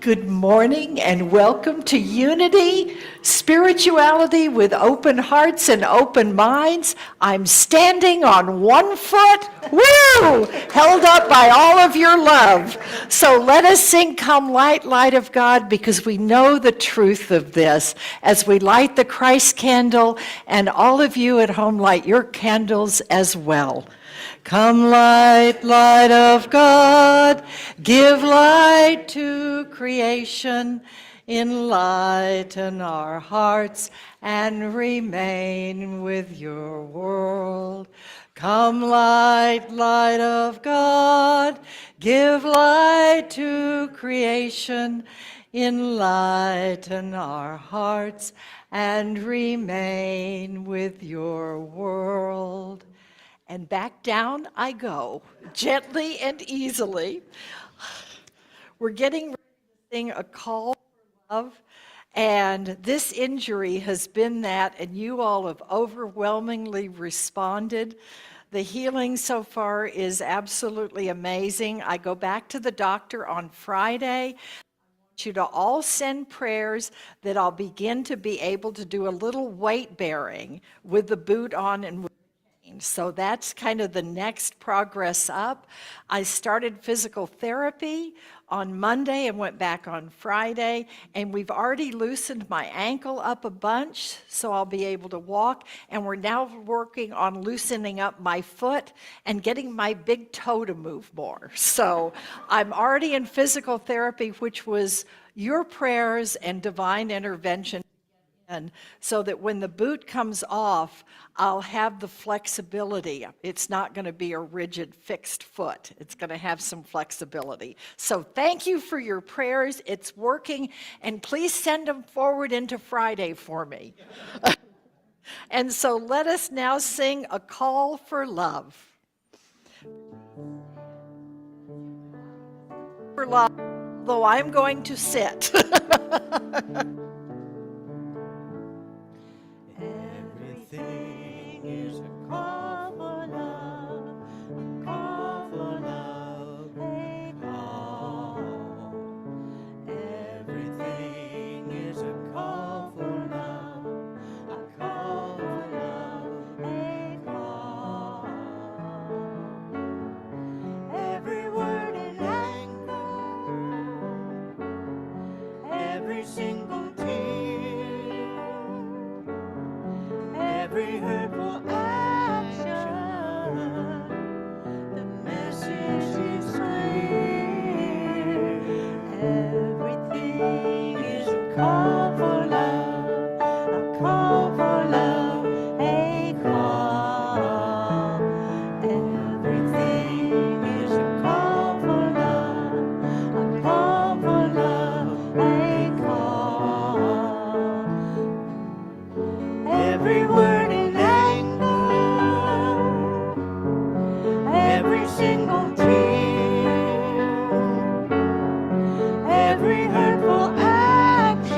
Good morning and welcome to Unity, Spirituality with Open Hearts and Open Minds. I'm standing on one foot, woo, held up by all of your love. So let us sing Come Light, Light of God, because we know the truth of this as we light the Christ candle, and all of you at home light your candles as well. Come light, light of God, give light to creation, enlighten our hearts and remain with your world. Come light, light of God, give light to creation, enlighten our hearts and remain with your world. And back down I go, gently and easily. We're getting ready to sing A Call for Love, and this injury has been that, and you all have overwhelmingly responded. The healing so far is absolutely amazing. I go back to the doctor on Friday. You to all send prayers that I'll begin to be able to do a little weight bearing with the boot on and with the cane. So that's kind of the next progress up. I started physical therapy on Monday and went back on Friday, and we've already loosened my ankle up a bunch, so I'll be able to walk, and we're now working on loosening up my foot and getting my big toe to move more. So I'm already in physical therapy, which was your prayers and divine intervention, and so that when the boot comes off, I'll have the flexibility. It's not going to be a rigid, fixed foot. It's going to have some flexibility. So thank you for your prayers. It's working, and please send them forward into Friday for me. And so let us now sing A Call for Love. For love, though I'm going to sit. Everything is a call for love, a call for love, a call. Everything is a call for love, a call for love, a call. Every word in anger, every single tear, every hurtful action, the message is clear. Everything is a call for love, a call for love, a call. Everything is a call for love, a call for love, a call. Every word in anger, every single tear, every hurtful action,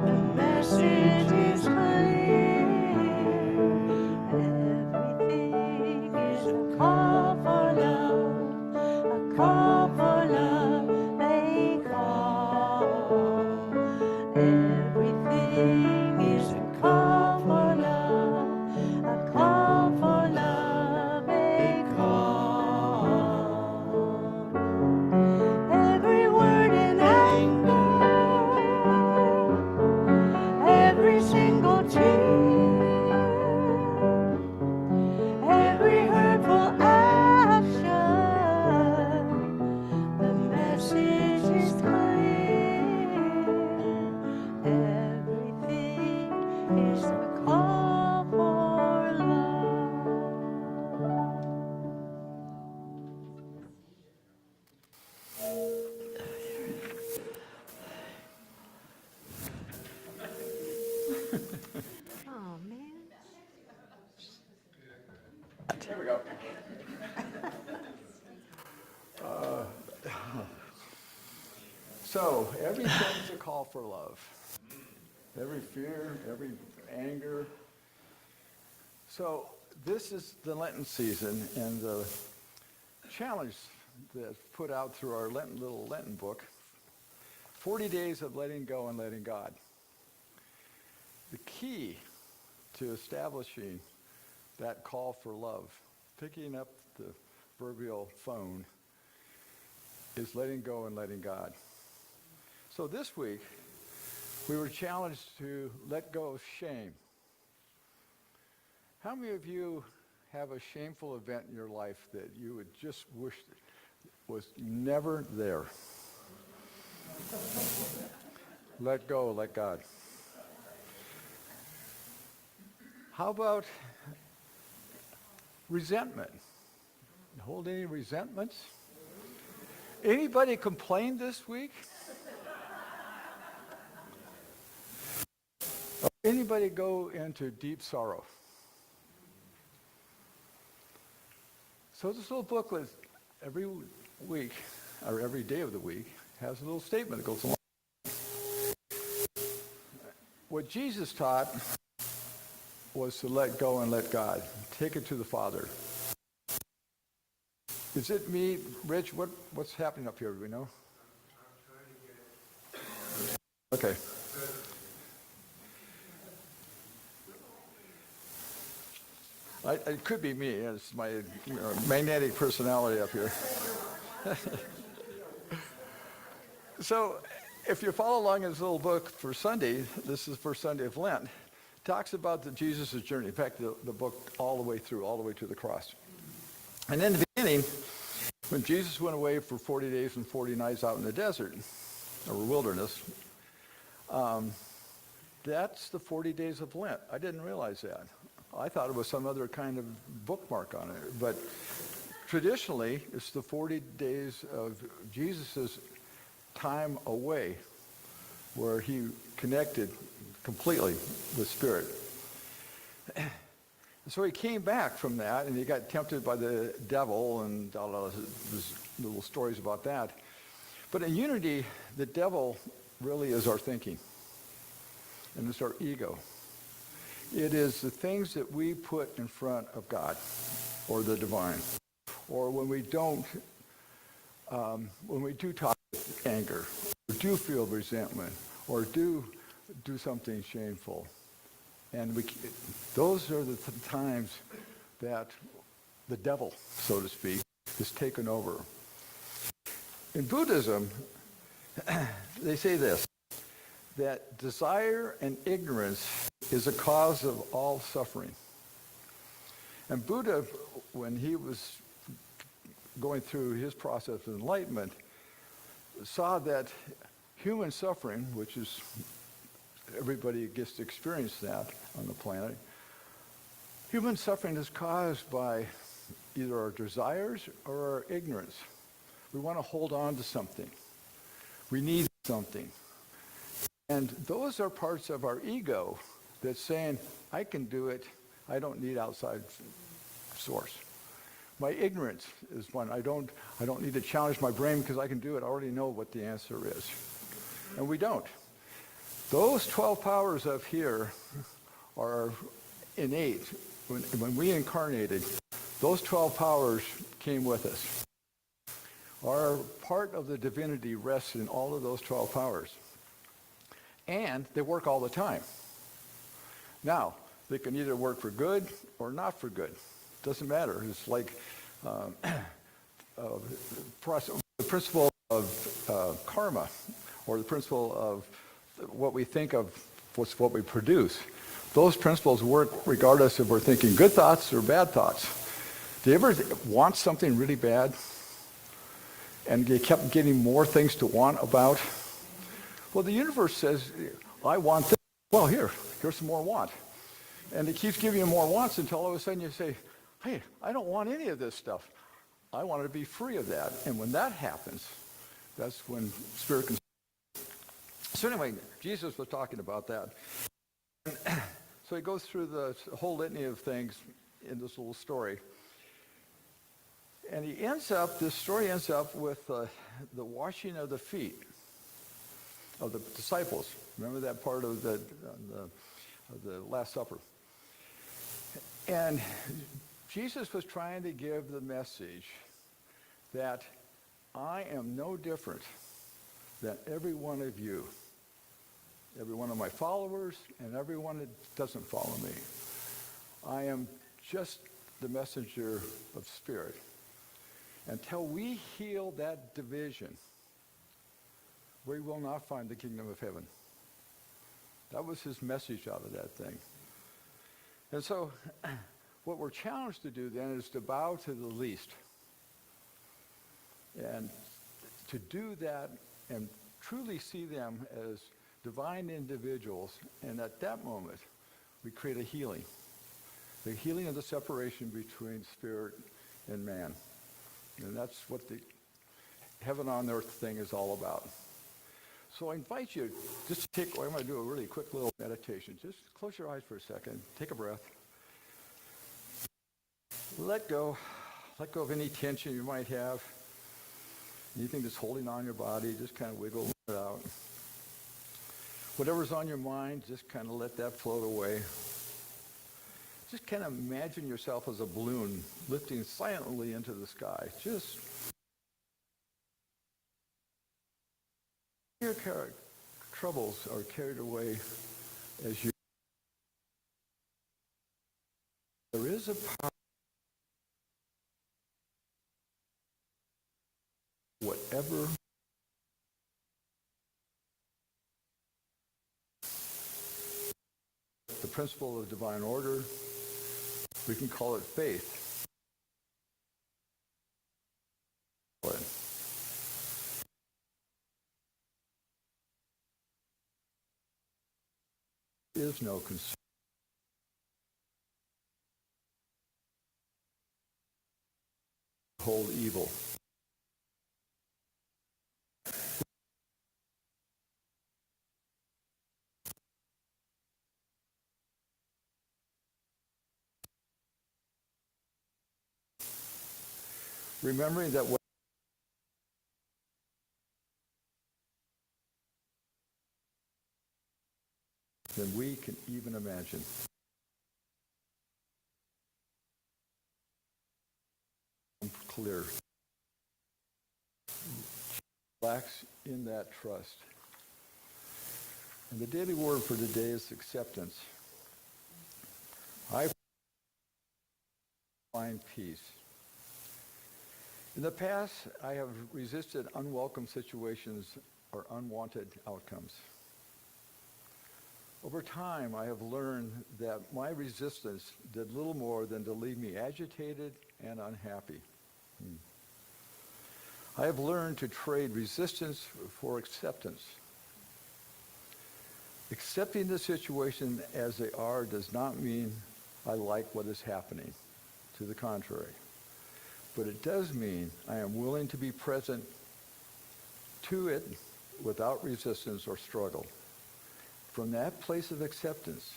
the message is clear. Everything is a call for love, a call for love, a call. Everything is a call for love, a call for love, a call. Every word in anger, every single tear, every hurtful action, the message is clear. Everything is a call for love. Oh man. There we go. So, everything's a call for love. Every fear, every anger. So, this is the Lenten season, and the challenge that's put out through our little Lenten book, 40 Days of Letting Go and Letting God. The key to establishing that call for love, picking up the proverbial phone, is letting go and letting God. So this week, we were challenged to let go of shame. How many of you have a shameful event in your life that you would just wish was never there? Let go, let God. How about resentment? Hold any resentments? Anybody complained this week? Anybody go into deep sorrow? So this little booklet, every week, or every day of the week, has a little statement that goes along. What Jesus taught was to let go and let God. Take it to the Father. Is it me, Rich? What's happening up here? Do we know? Okay. It could be me. It's my magnetic personality up here. So if you follow along in this little book for Sunday, this is for Sunday of Lent, talks about Jesus' journey. In fact, the book all the way to the cross. And in the beginning, when Jesus went away for 40 days and 40 nights out in the desert, or wilderness, that's the 40 days of Lent. I didn't realize that. I thought it was some other kind of bookmark on it. But traditionally, it's the 40 days of Jesus' time away where he connected completely with Spirit. So he came back from that, and he got tempted by the devil, and there's little stories about that. But in unity, the devil really is our thinking, and it's our ego. It is the things that we put in front of God or the divine, or when we do talk with anger, or do feel resentment, or do something shameful. And those are the times that the devil, so to speak, is taken over. In Buddhism, they say this, that desire and ignorance is a cause of all suffering. And Buddha, when he was going through his process of enlightenment, saw that human suffering, which is everybody gets to experience that on the planet, human suffering is caused by either our desires or our ignorance. We want to hold on to something. We need something. And those are parts of our ego that's saying, I can do it. I don't need outside source. My ignorance is one. I don't need to challenge my brain because I can do it. I already know what the answer is. And we don't. Those 12 powers up here are innate. When we incarnated, those 12 powers came with us. Our part of the divinity rests in all of those 12 powers. And they work all the time. Now, they can either work for good or not for good. Doesn't matter. It's like the principle of karma, or the principle of what we think of what's what we produce. Those principles work regardless if we're thinking good thoughts or bad thoughts. Do you ever want something really bad and you kept getting more things to want about? Well, the universe says, I want this. Well, here's some more want. And it keeps giving you more wants until all of a sudden you say, hey, I don't want any of this stuff. I want to be free of that. And when that happens, that's when Spirit can. So anyway, Jesus was talking about that. So he goes through the whole litany of things in this little story. And this story ends up with the washing of the feet of the disciples. Remember that part of the Last Supper? And Jesus was trying to give the message that I am no different than every one of you, every one of my followers, and everyone that doesn't follow me. I am just the messenger of Spirit. Until we heal that division, we will not find the kingdom of heaven. That was his message out of that thing. And so what we're challenged to do then is to bow to the least. And to do that and truly see them as divine individuals. And at that moment, we create a healing. The healing of the separation between spirit and man. And that's what the heaven on earth thing is all about. So I invite you just to take, I'm going to do a really quick little meditation. Just close your eyes for a second. Take a breath. Let go. Let go of any tension you might have. Anything that's holding on your body, just kind of wiggle it out. Whatever's on your mind, just kind of let that float away. Just kind of imagine yourself as a balloon lifting silently into the sky. Just your troubles are carried away as you. There is a power. Whatever the principle of divine order, we can call it faith. There is no concern. Hold evil. Remembering that what than we can even imagine. Clear. Relax in that trust. And the daily word for today is acceptance. I find peace. In the past, I have resisted unwelcome situations or unwanted outcomes. Over time, I have learned that my resistance did little more than to leave me agitated and unhappy. I have learned to trade resistance for acceptance. Accepting the situation as they are does not mean I like what is happening. To the contrary. But it does mean I am willing to be present to it without resistance or struggle. From that place of acceptance,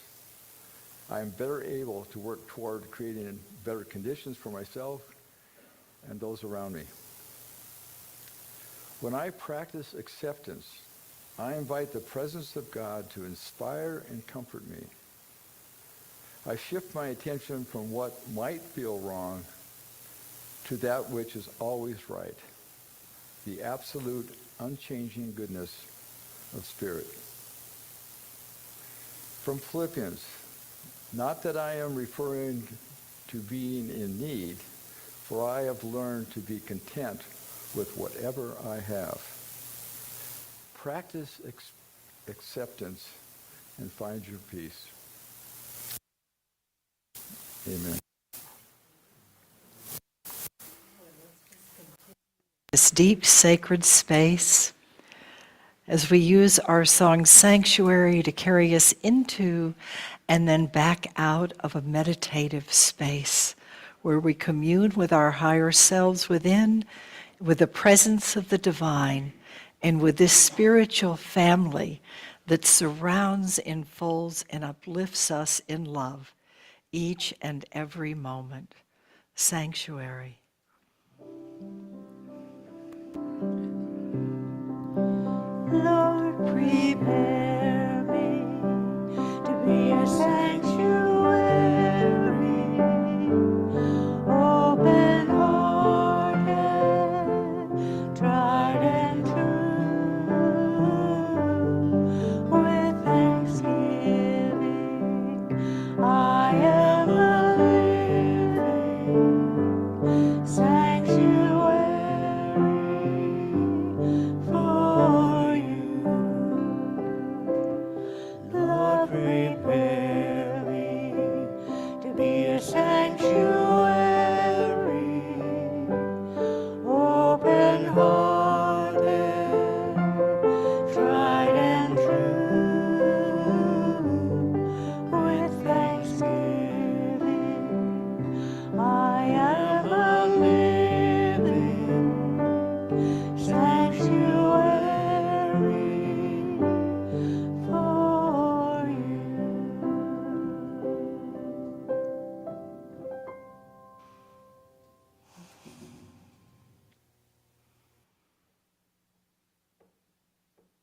I am better able to work toward creating better conditions for myself and those around me. When I practice acceptance, I invite the presence of God to inspire and comfort me. I shift my attention from what might feel wrong to that which is always right, the absolute, unchanging goodness of Spirit. From Philippians, not that I am referring to being in need, for I have learned to be content with whatever I have. Practice acceptance and find your peace. Amen. This deep sacred space as we use our song Sanctuary to carry us into and then back out of a meditative space where we commune with our higher selves within, with the presence of the divine, and with this spiritual family that surrounds, enfolds, and uplifts us in love each and every moment. Sanctuary. Lord, prepare me to be a sanctuary, open-hearted,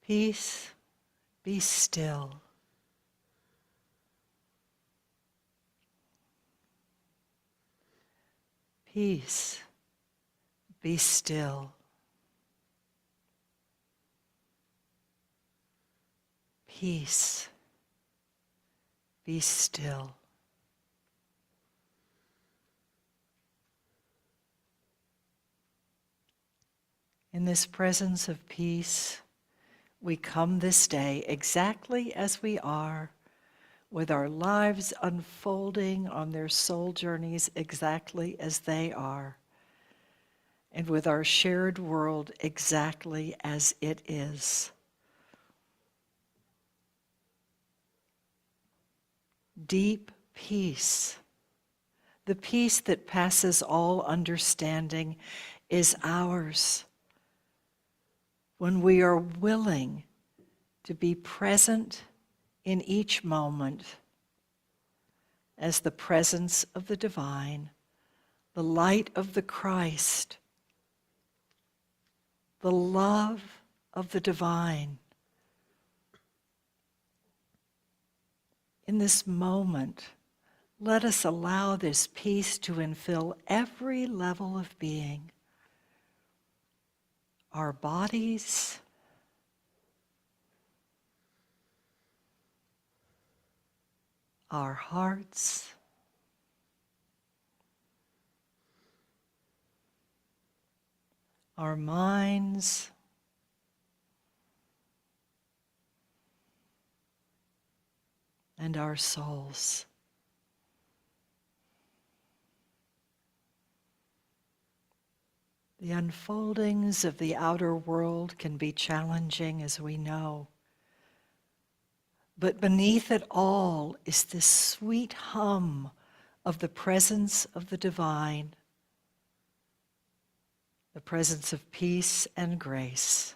Peace, be still. Peace, be still. Peace, be still. In this presence of peace, we come this day exactly as we are, with our lives unfolding on their soul journeys exactly as they are, and with our shared world exactly as it is. Deep peace, the peace that passes all understanding, is ours when we are willing to be present in each moment as the presence of the divine, the light of the Christ, the love of the divine. In this moment, let us allow this peace to infill every level of being. Our bodies, our hearts, our minds, and our souls. The unfoldings of the outer world can be challenging, as we know. But beneath it all is this sweet hum of the presence of the divine, the presence of peace and grace.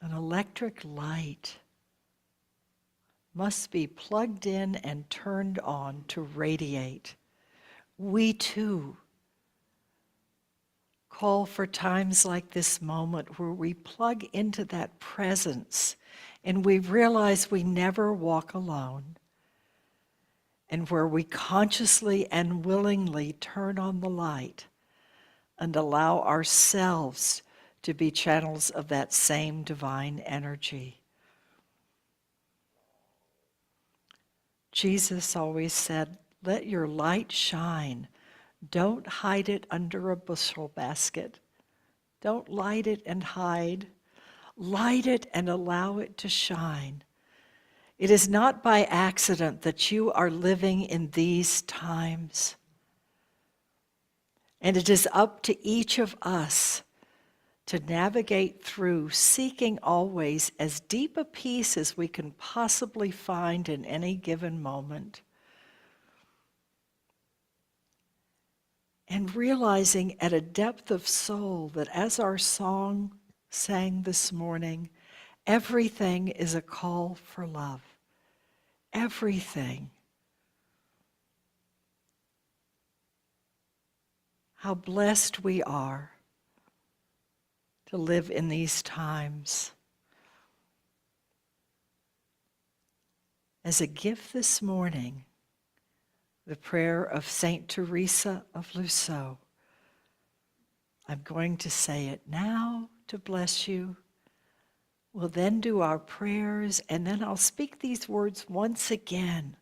An electric light must be plugged in and turned on to radiate. We too call for times like this moment where we plug into that presence and we realize we never walk alone, and where we consciously and willingly turn on the light and allow ourselves to be channels of that same divine energy. Jesus always said, "Let your light shine. Don't hide it under a bushel basket. Don't light it and hide. Light it and allow it to shine." It is not by accident that you are living in these times. And it is up to each of us to navigate through, seeking always as deep a peace as we can possibly find in any given moment. And realizing at a depth of soul that, as our song sang this morning, everything is a call for love. Everything. How blessed we are to live in these times. As a gift this morning, the prayer of Saint Teresa of Lisieux. I'm going to say it now to bless you. We'll then do our prayers, and then I'll speak these words once again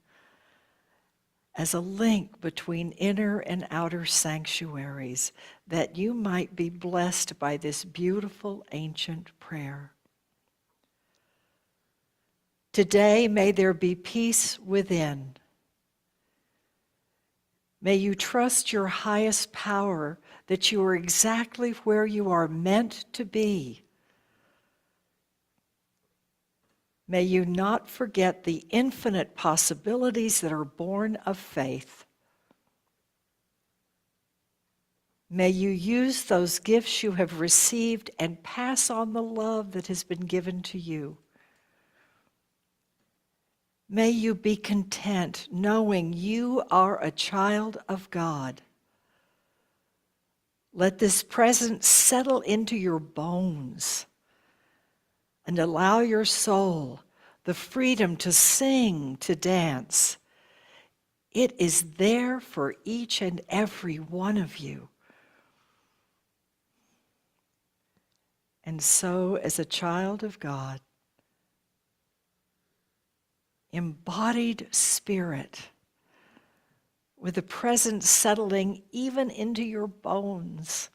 as a link between inner and outer sanctuaries, that you might be blessed by this beautiful ancient prayer. Today, may there be peace within. May you trust your highest power that you are exactly where you are meant to be. May you not forget the infinite possibilities that are born of faith. May you use those gifts you have received and pass on the love that has been given to you. May you be content knowing you are a child of God, Let this presence settle into your bones and allow your soul the freedom to sing, to dance. It is there for each and every one of you. And so, as a child of God, embodied spirit, with the presence settling even into your bones,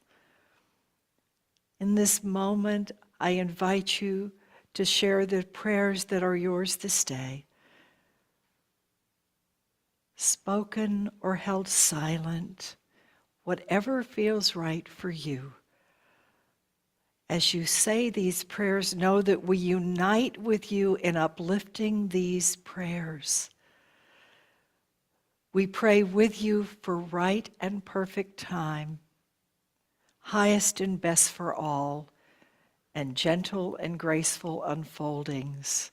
in this moment, I invite you to share the prayers that are yours this day, spoken or held silent, whatever feels right for you. As you say these prayers, know that we unite with you in uplifting these prayers. We pray with you for right and perfect time, highest and best for all, and gentle and graceful unfoldings.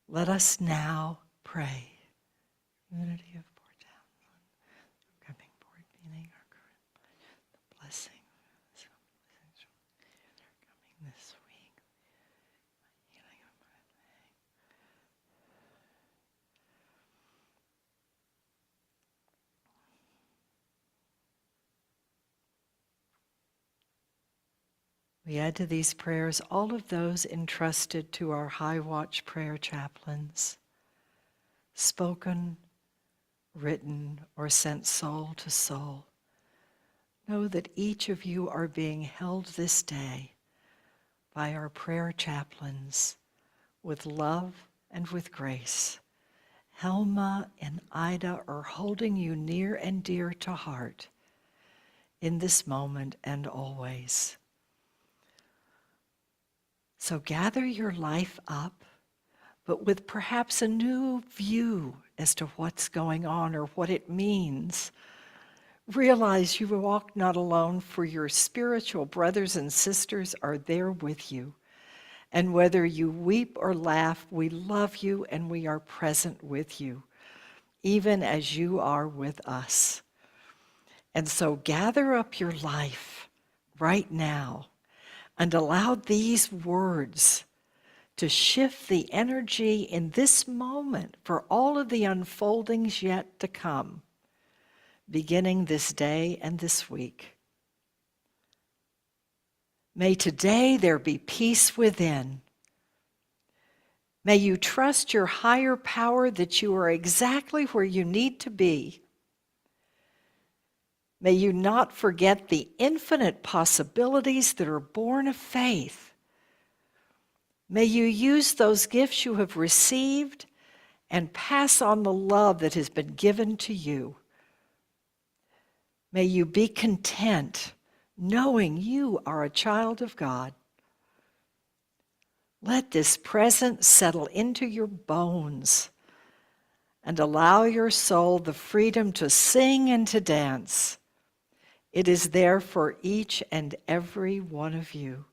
Let us now pray. Unity of poor down, coming forward, meaning our current blessing. Coming this week, healing of my leg. We add to these prayers all of those entrusted to our High Watch prayer chaplains, spoken, written, or sent soul to soul. Know that each of you are being held this day by our prayer chaplains with love and with grace. Helma and Ida are holding you near and dear to heart in this moment and always. So gather your life up, but with perhaps a new view as to what's going on or what it means. Realize you walk not alone, for your spiritual brothers and sisters are there with you. And whether you weep or laugh, we love you and we are present with you, even as you are with us. And so gather up your life right now and allow these words to shift the energy in this moment for all of the unfoldings yet to come, beginning this day and this week. May today there be peace within. May you trust your higher power that you are exactly where you need to be. May you not forget the infinite possibilities that are born of faith. May you use those gifts you have received and pass on the love that has been given to you. May you be content knowing you are a child of God. Let this presence settle into your bones and allow your soul the freedom to sing and to dance. It is there for each and every one of you.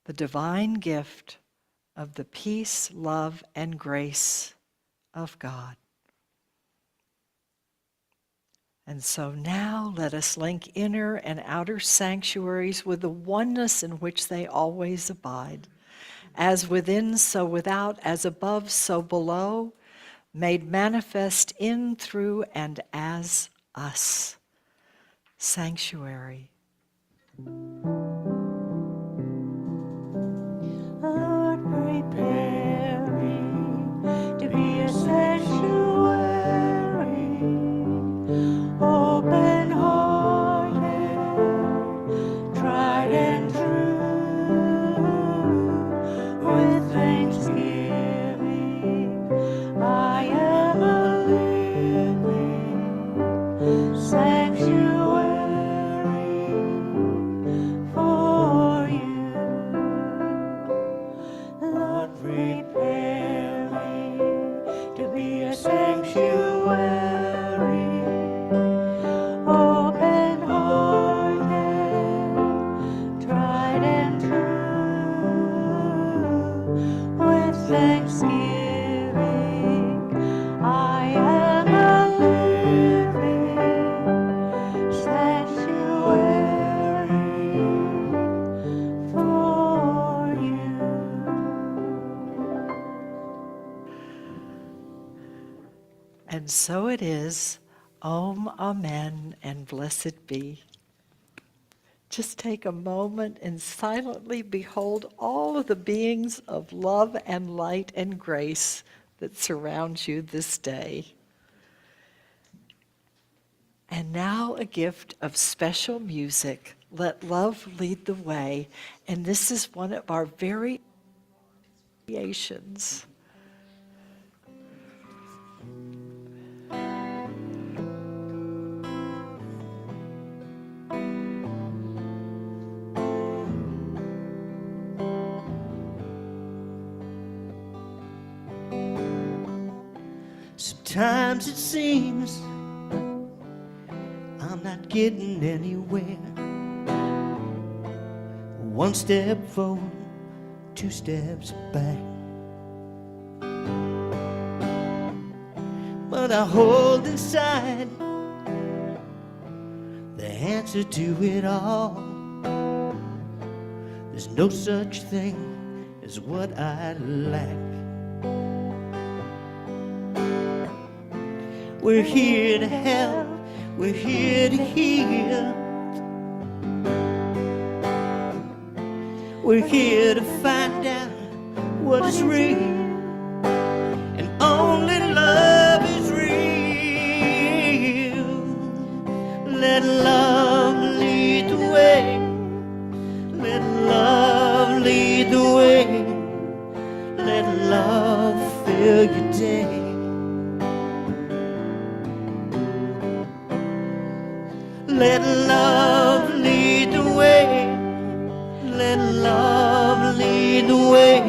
The divine gift of the peace, love, and grace of God. And so now let us link inner and outer sanctuaries with the oneness in which they always abide. As within, so without, as above, so below, made manifest in, through, and as us. Sanctuary. Lord, prepare me to be a sanctuary, open-hearted, tried and true, with thanksgiving. I am a living sanctuary for you. Lord, prepare me to be a sanctuary, open-hearted, tried and true, with thanksgiving. I am a living And so it is. Om, amen, and blessed be. Just take a moment and silently behold all of the beings of love and light and grace that surround you this day. And now a gift of special music. Let love lead the way. And this is one of our very creations. Sometimes it seems I'm not getting anywhere. One step forward, two steps back. But I hold inside the answer to it all. There's no such thing as what I lack. We're here to help, we're here to heal. We're here to find out what is real. And only love is real. Let love lead the way. Let love lead the way. Let love fill your day. Let love lead the way. Let love lead the way.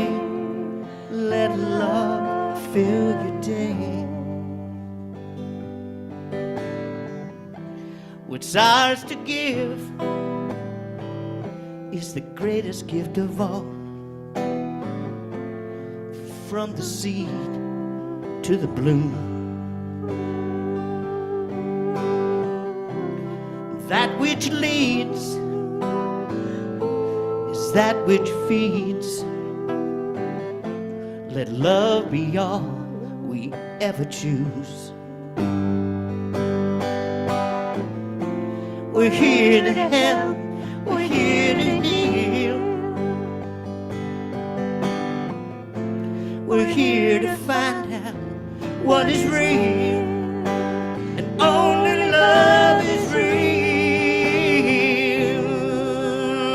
Let love fill your day. What's ours to give is the greatest gift of all. From the seed to the bloom, that which leads is that which feeds. Let love be all we ever choose. We're here to help, we're here to heal. We're here to find out what is real. And only love is real.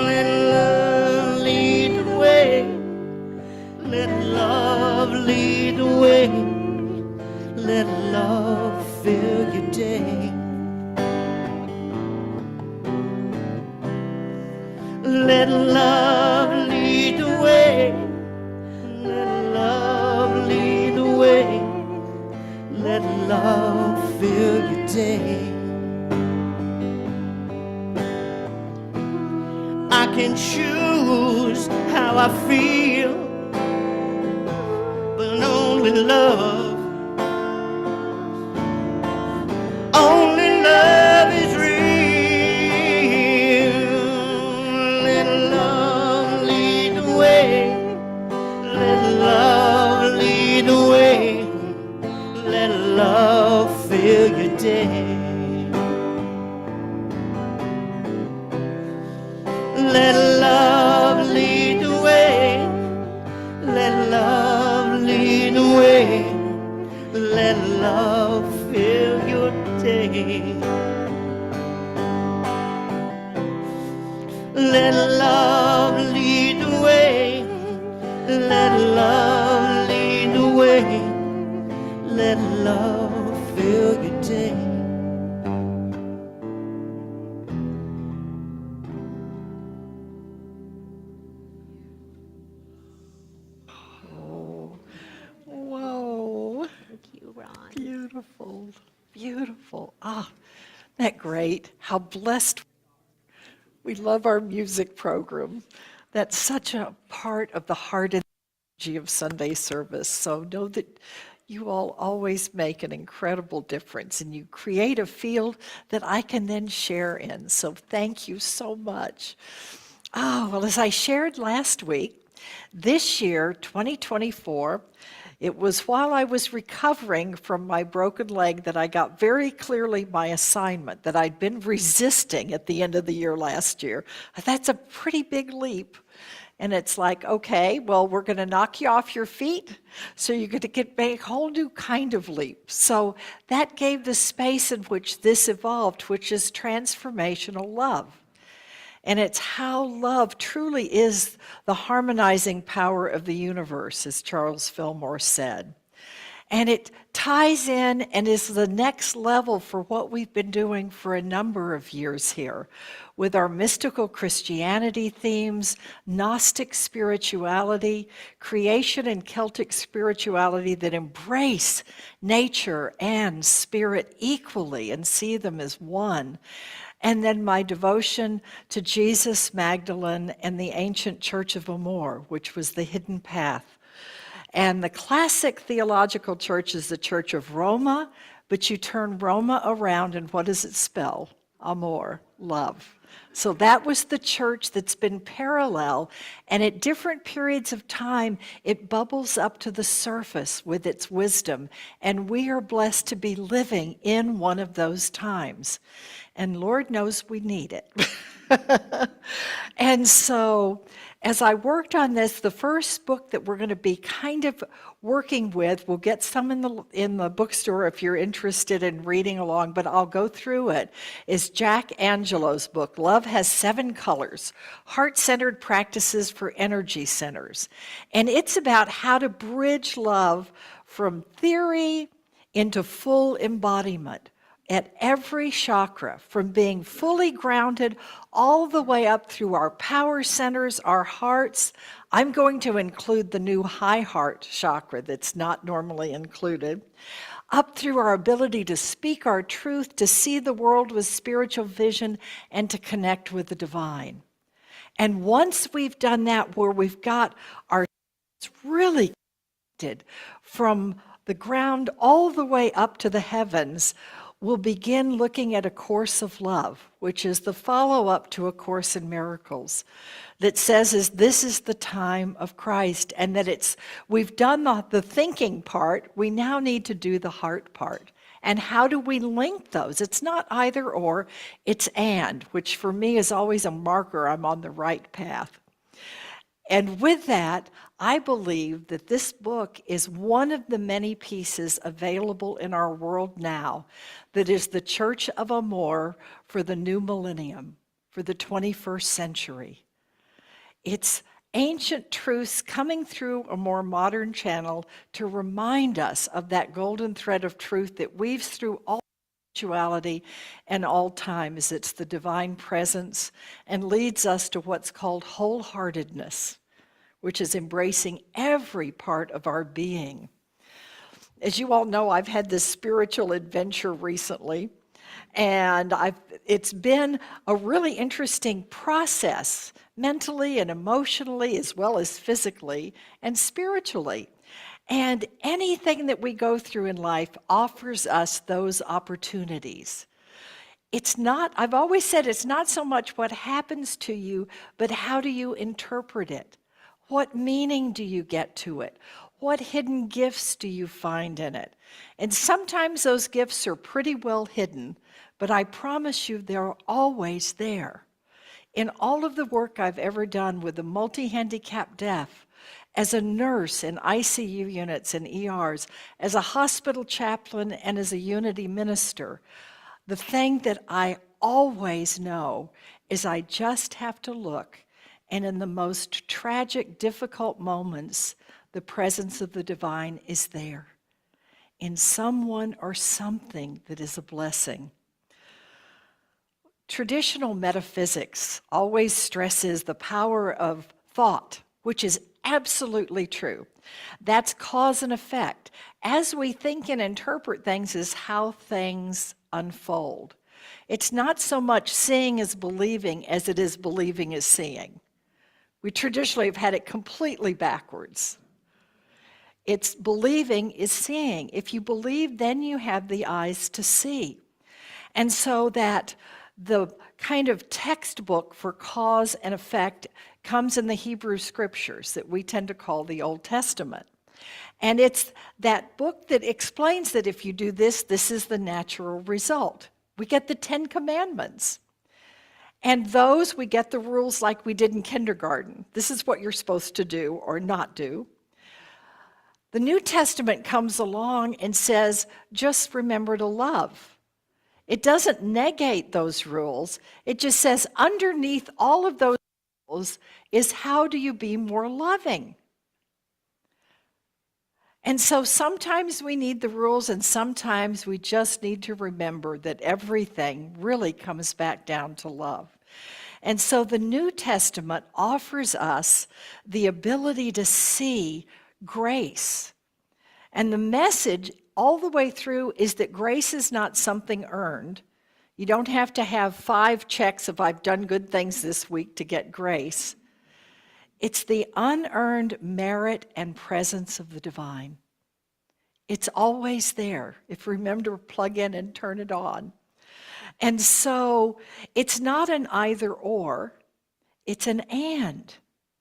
Let love lead the way. Let love lead the way. Let love fill your day. Let love lead the way. Let love lead the way. Let love fill your day. I can choose how I feel, but only love. Only love is real. Let love lead the way. Let love lead the way. Let love fill your day. Let love lead the way. Let love lead the way. Let love fill your day. Let love lead the way. Let love lead the way. Let love fill your day. Whoa, Thank you, Ron. beautiful, beautiful. Ah, isn't that great? How blessed. We love our music program. That's such a part of the heart and energy of Sunday service. So know that you all always make an incredible difference and you create a field that I can then share in. So thank you so much. Oh, well, as I shared last week, this year, 2024, It was while I was recovering from my broken leg that I got very clearly my assignment that I'd been resisting at the end of the year last year. That's a pretty big leap. And it's like, okay, well, we're going to knock you off your feet, so you're going to get a whole new kind of leap. So that gave the space in which this evolved, which is transformational love. And it's how love truly is the harmonizing power of the universe, as Charles Fillmore said. And it ties in and is the next level for what we've been doing for a number of years here with our mystical Christianity themes, Gnostic spirituality, creation and Celtic spirituality that embrace nature and spirit equally and see them as one. And then my devotion to Jesus, Magdalene, and the ancient Church of Amor, which was the hidden path. And the classic theological church is the Church of Roma, but you turn Roma around and what does it spell? Amor, love. So that was the church that's been parallel, and at different periods of time, it bubbles up to the surface with its wisdom, and we are blessed to be living in one of those times. And Lord knows we need it. And so as I worked on this, the first book that we're going to be kind of working with, we'll get some in the bookstore if you're interested in reading along, but I'll go through it, is Jack Angelo's book, Love Has 7 Colors, Heart-Centered Practices for Energy Centers. And it's about how to bridge love from theory into full embodiment at every chakra, from being fully grounded all the way up through our power centers, our hearts. I'm going to include the new high heart chakra that's not normally included, up through our ability to speak our truth, to see the world with spiritual vision, and to connect with the divine. And once we've done that, where we've got our really connected from the ground all the way up to the heavens, we'll begin looking at A Course of Love, which is the follow-up to A Course in Miracles, that says this is the time of Christ, and that we've done the thinking part, we now need to do the heart part. And how do we link those? It's not either or, it's and, which for me is always a marker I'm on the right path. And with that, I believe that this book is one of the many pieces available in our world now that is the Church of Amor for the new millennium, for the 21st century. It's ancient truths coming through a more modern channel to remind us of that golden thread of truth that weaves through all spirituality and all times. It's the divine presence and leads us to what's called wholeheartedness, which is embracing every part of our being. As you all know, I've had this spiritual adventure recently, and it's been a really interesting process, mentally and emotionally, as well as physically and spiritually. And anything that we go through in life offers us those opportunities. I've always said it's not so much what happens to you, but how do you interpret it? What meaning do you get to it? What hidden gifts do you find in it? And sometimes those gifts are pretty well hidden, but I promise you they're always there. In all of the work I've ever done with the multi-handicapped deaf, as a nurse in ICU units and ERs, as a hospital chaplain, and as a Unity minister, the thing that I always know is I just have to look, and in the most tragic, difficult moments, the presence of the divine is there in someone or something that is a blessing. Traditional metaphysics always stresses the power of thought, which is absolutely true. That's cause and effect. As we think and interpret things is how things unfold. It's not so much seeing as believing as it is believing as seeing. We traditionally have had it completely backwards. It's believing is seeing. If you believe, then you have the eyes to see. And so that the kind of textbook for cause and effect comes in the Hebrew scriptures that we tend to call the Old Testament. And it's that book that explains that if you do this, this is the natural result. We get the 10 Commandments. And those, we get the rules like we did in kindergarten. This is what you're supposed to do or not do. The New Testament comes along and says, just remember to love. It doesn't negate those rules. It just says underneath all of those rules is how do you be more loving? And so sometimes we need the rules, and sometimes we just need to remember that everything really comes back down to love. And so the New Testament offers us the ability to see grace. And the message all the way through is that grace is not something earned. You don't have to have 5 checks of I've done good things this week to get grace. It's the unearned merit and presence of the divine. It's always there if we remember to plug in and turn it on. And so it's not an either or, it's an and.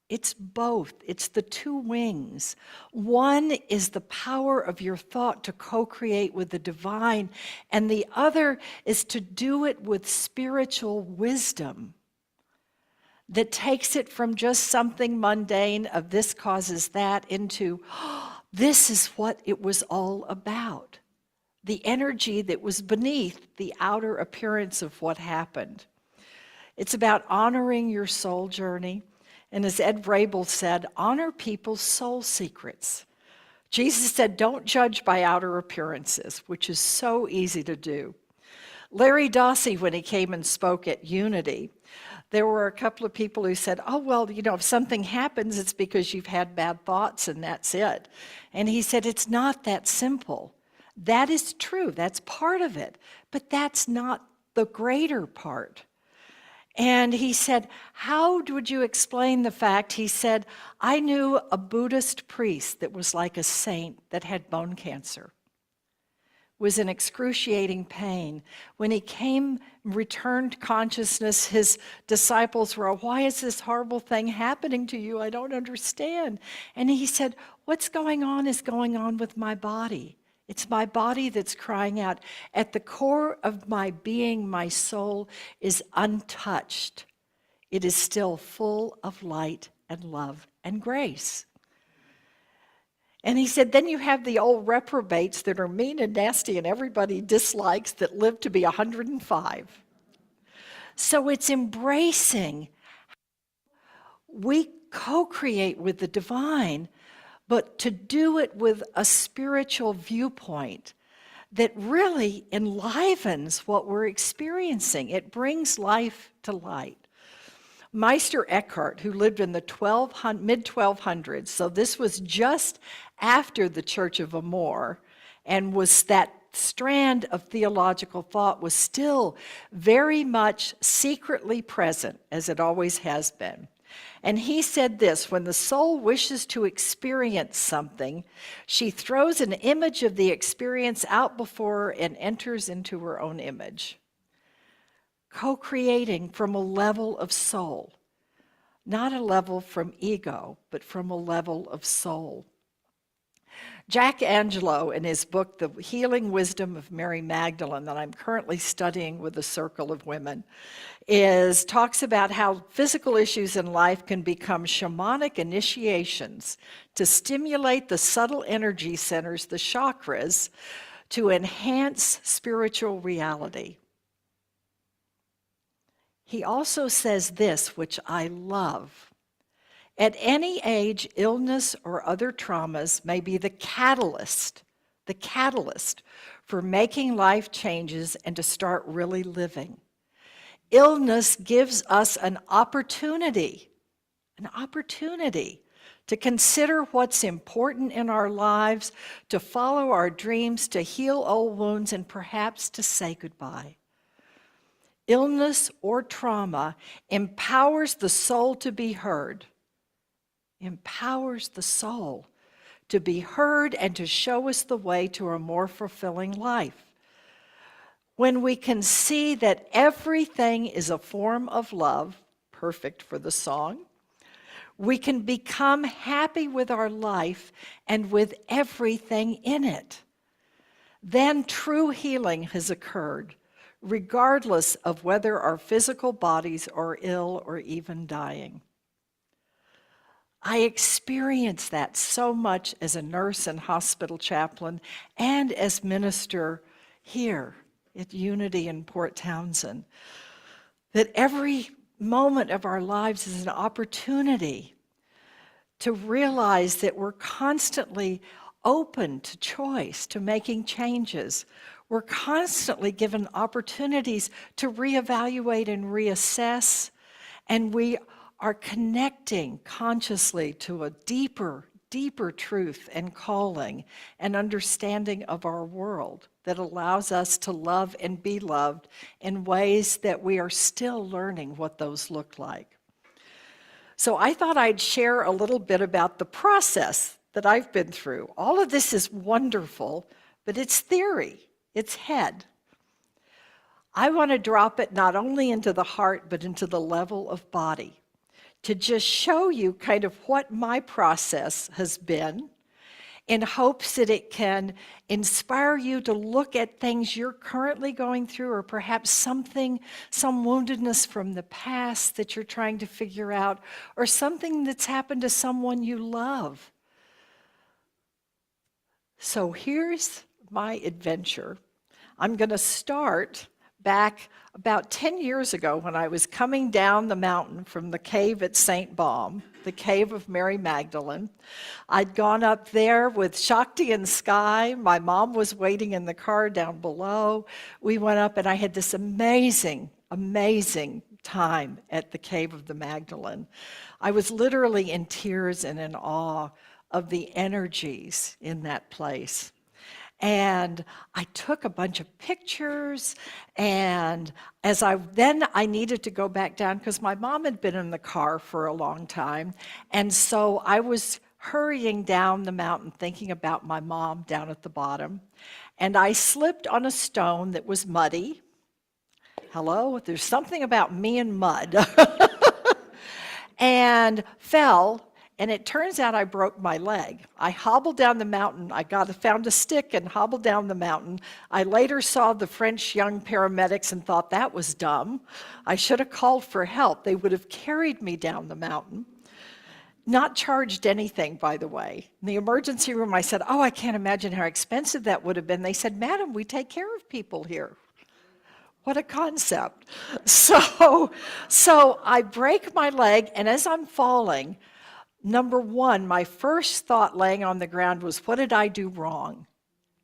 It's both. It's the 2 wings. One is the power of your thought to co-create with the divine, and the other is to do it with spiritual wisdom that takes it from just something mundane of this causes that into, this is what it was all about. The energy that was beneath the outer appearance of what happened. It's about honoring your soul journey. And as Ed Vrabel said, honor people's soul secrets. Jesus said, don't judge by outer appearances, which is so easy to do. Larry Dossey, when he came and spoke at Unity, there were a couple of people who said, oh, well, if something happens, it's because you've had bad thoughts and that's it. And he said, it's not that simple. That is true. That's part of it. But that's not the greater part. And he said, how would you explain the fact? He said, I knew a Buddhist priest that was like a saint that had bone cancer. Was in excruciating pain. When he returned consciousness, his disciples were, why is this horrible thing happening to you? I don't understand. And he said, what's going on is going on with my body. It's my body that's crying out. At the core of my being, my soul is untouched. It is still full of light and love and grace. And he said, then you have the old reprobates that are mean and nasty and everybody dislikes that live to be 105. So it's embracing. We co-create with the divine, but to do it with a spiritual viewpoint that really enlivens what we're experiencing. It brings life to light. Meister Eckhart, who lived in the mid-1200s, so this was just after the Church of Amor, and was that strand of theological thought was still very much secretly present, as it always has been. And he said this, when the soul wishes to experience something, she throws an image of the experience out before her and enters into her own image. Co-creating from a level of soul, not a level from ego, but from a level of soul. Jack Angelo, in his book, The Healing Wisdom of Mary Magdalene, that I'm currently studying with a circle of women, talks about how physical issues in life can become shamanic initiations to stimulate the subtle energy centers, the chakras, to enhance spiritual reality. He also says this, which I love. At any age, illness or other traumas may be the catalyst for making life changes and to start really living. Illness gives us an opportunity to consider what's important in our lives, to follow our dreams, to heal old wounds, and perhaps to say goodbye. Illness or trauma empowers the soul to be heard. Empowers the soul to be heard and to show us the way to a more fulfilling life. When we can see that everything is a form of love, perfect for the song, We can become happy with our life and with everything in it. Then true healing has occurred, regardless of whether our physical bodies are ill or even dying. I experienced that so much as a nurse and hospital chaplain and as minister here at Unity in Port Townsend, that every moment of our lives is an opportunity to realize that we're constantly open to choice, to making changes. We're constantly given opportunities to reevaluate and reassess, and we are connecting consciously to a deeper truth and calling and understanding of our world that allows us to love and be loved in ways that we are still learning what those look like. So I thought I'd share a little bit about the process that I've been through. All of this is wonderful, but it's theory, it's head. I want to drop it not only into the heart, but into the level of body, to just show you kind of what my process has been, in hopes that it can inspire you to look at things you're currently going through, or perhaps some woundedness from the past that you're trying to figure out, or something that's happened to someone you love. So here's my adventure. I'm going to start back about 10 years ago when I was coming down the mountain from the cave at St. Baum, the cave of Mary Magdalene. I'd gone up there with Shakti and Sky. My mom was waiting in the car down below. We went up and I had this amazing time at the cave of the Magdalene. I was literally in tears and in awe of the energies in that place. And I took a bunch of pictures, and I needed to go back down because my mom had been in the car for a long time. And so I was hurrying down the mountain thinking about my mom down at the bottom. And I slipped on a stone that was muddy. Hello, there's something about me and mud. And fell. And it turns out I broke my leg. I hobbled down the mountain. Found a stick and hobbled down the mountain. I later saw the French young paramedics and thought that was dumb. I should have called for help. They would have carried me down the mountain. Not charged anything, by the way. In the emergency room, I said, I can't imagine how expensive that would have been. They said, Madam, we take care of people here. What a concept. So I break my leg, and as I'm falling, number one, my first thought laying on the ground was, what did I do wrong?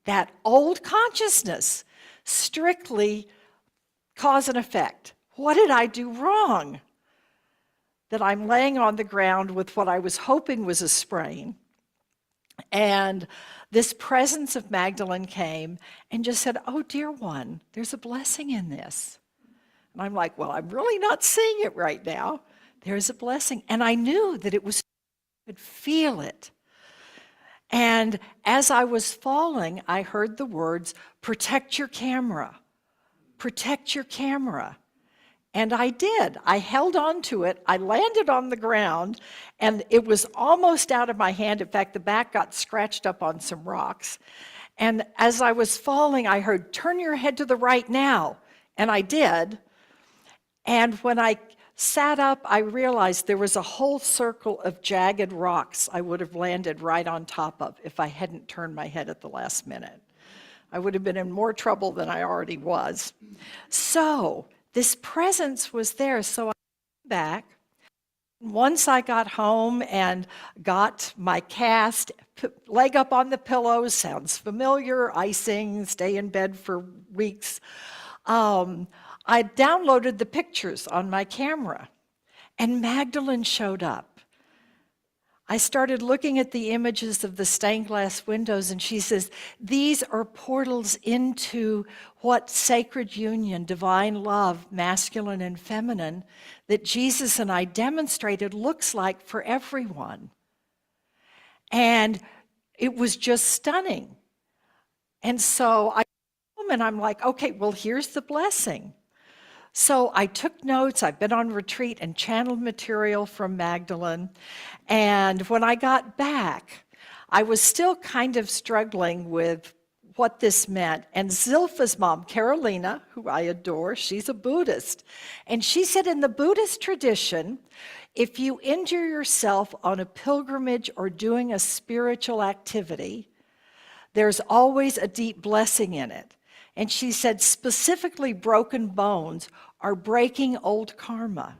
That old consciousness, strictly cause and effect. What did I do wrong? That I'm laying on the ground with what I was hoping was a sprain. And this presence of Magdalene came and just said, oh, dear one, there's a blessing in this. And I'm like, well, I'm really not seeing it right now. There's a blessing. And I knew that it was, I could feel it. And as I was falling, I heard the words, protect your camera, protect your camera. And I did. I held on to it. I landed on the ground, and it was almost out of my hand. In fact, the back got scratched up on some rocks. And as I was falling, I heard, turn your head to the right now. And I did. And when I sat up, I realized there was a whole circle of jagged rocks I would have landed right on top of if I hadn't turned my head at the last minute. I would have been in more trouble than I already was. So this presence was there, so I came back. Once I got home and got my cast, leg up on the pillows, sounds familiar, icing, stay in bed for weeks. I downloaded the pictures on my camera, and Magdalene showed up. I started looking at the images of the stained glass windows, and she says, these are portals into what sacred union, divine love, masculine and feminine, that Jesus and I demonstrated looks like for everyone. And it was just stunning. And so I come home and I'm like, okay, well, here's the blessing. So I took notes. I've been on retreat and channeled material from Magdalene. And when I got back, I was still kind of struggling with what this meant. And Zilpha's mom, Carolina, who I adore, she's a Buddhist. And she said in the Buddhist tradition, if you injure yourself on a pilgrimage or doing a spiritual activity, there's always a deep blessing in it. And she said specifically broken bones are breaking old karma.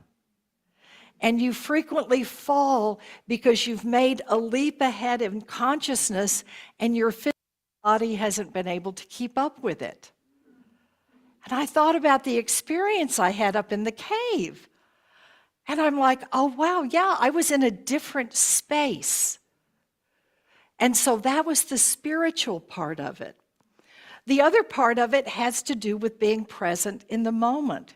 And you frequently fall because you've made a leap ahead in consciousness and your physical body hasn't been able to keep up with it. And I thought about the experience I had up in the cave. And I'm like, oh, wow, yeah, I was in a different space. And so that was the spiritual part of it. The other part of it has to do with being present in the moment.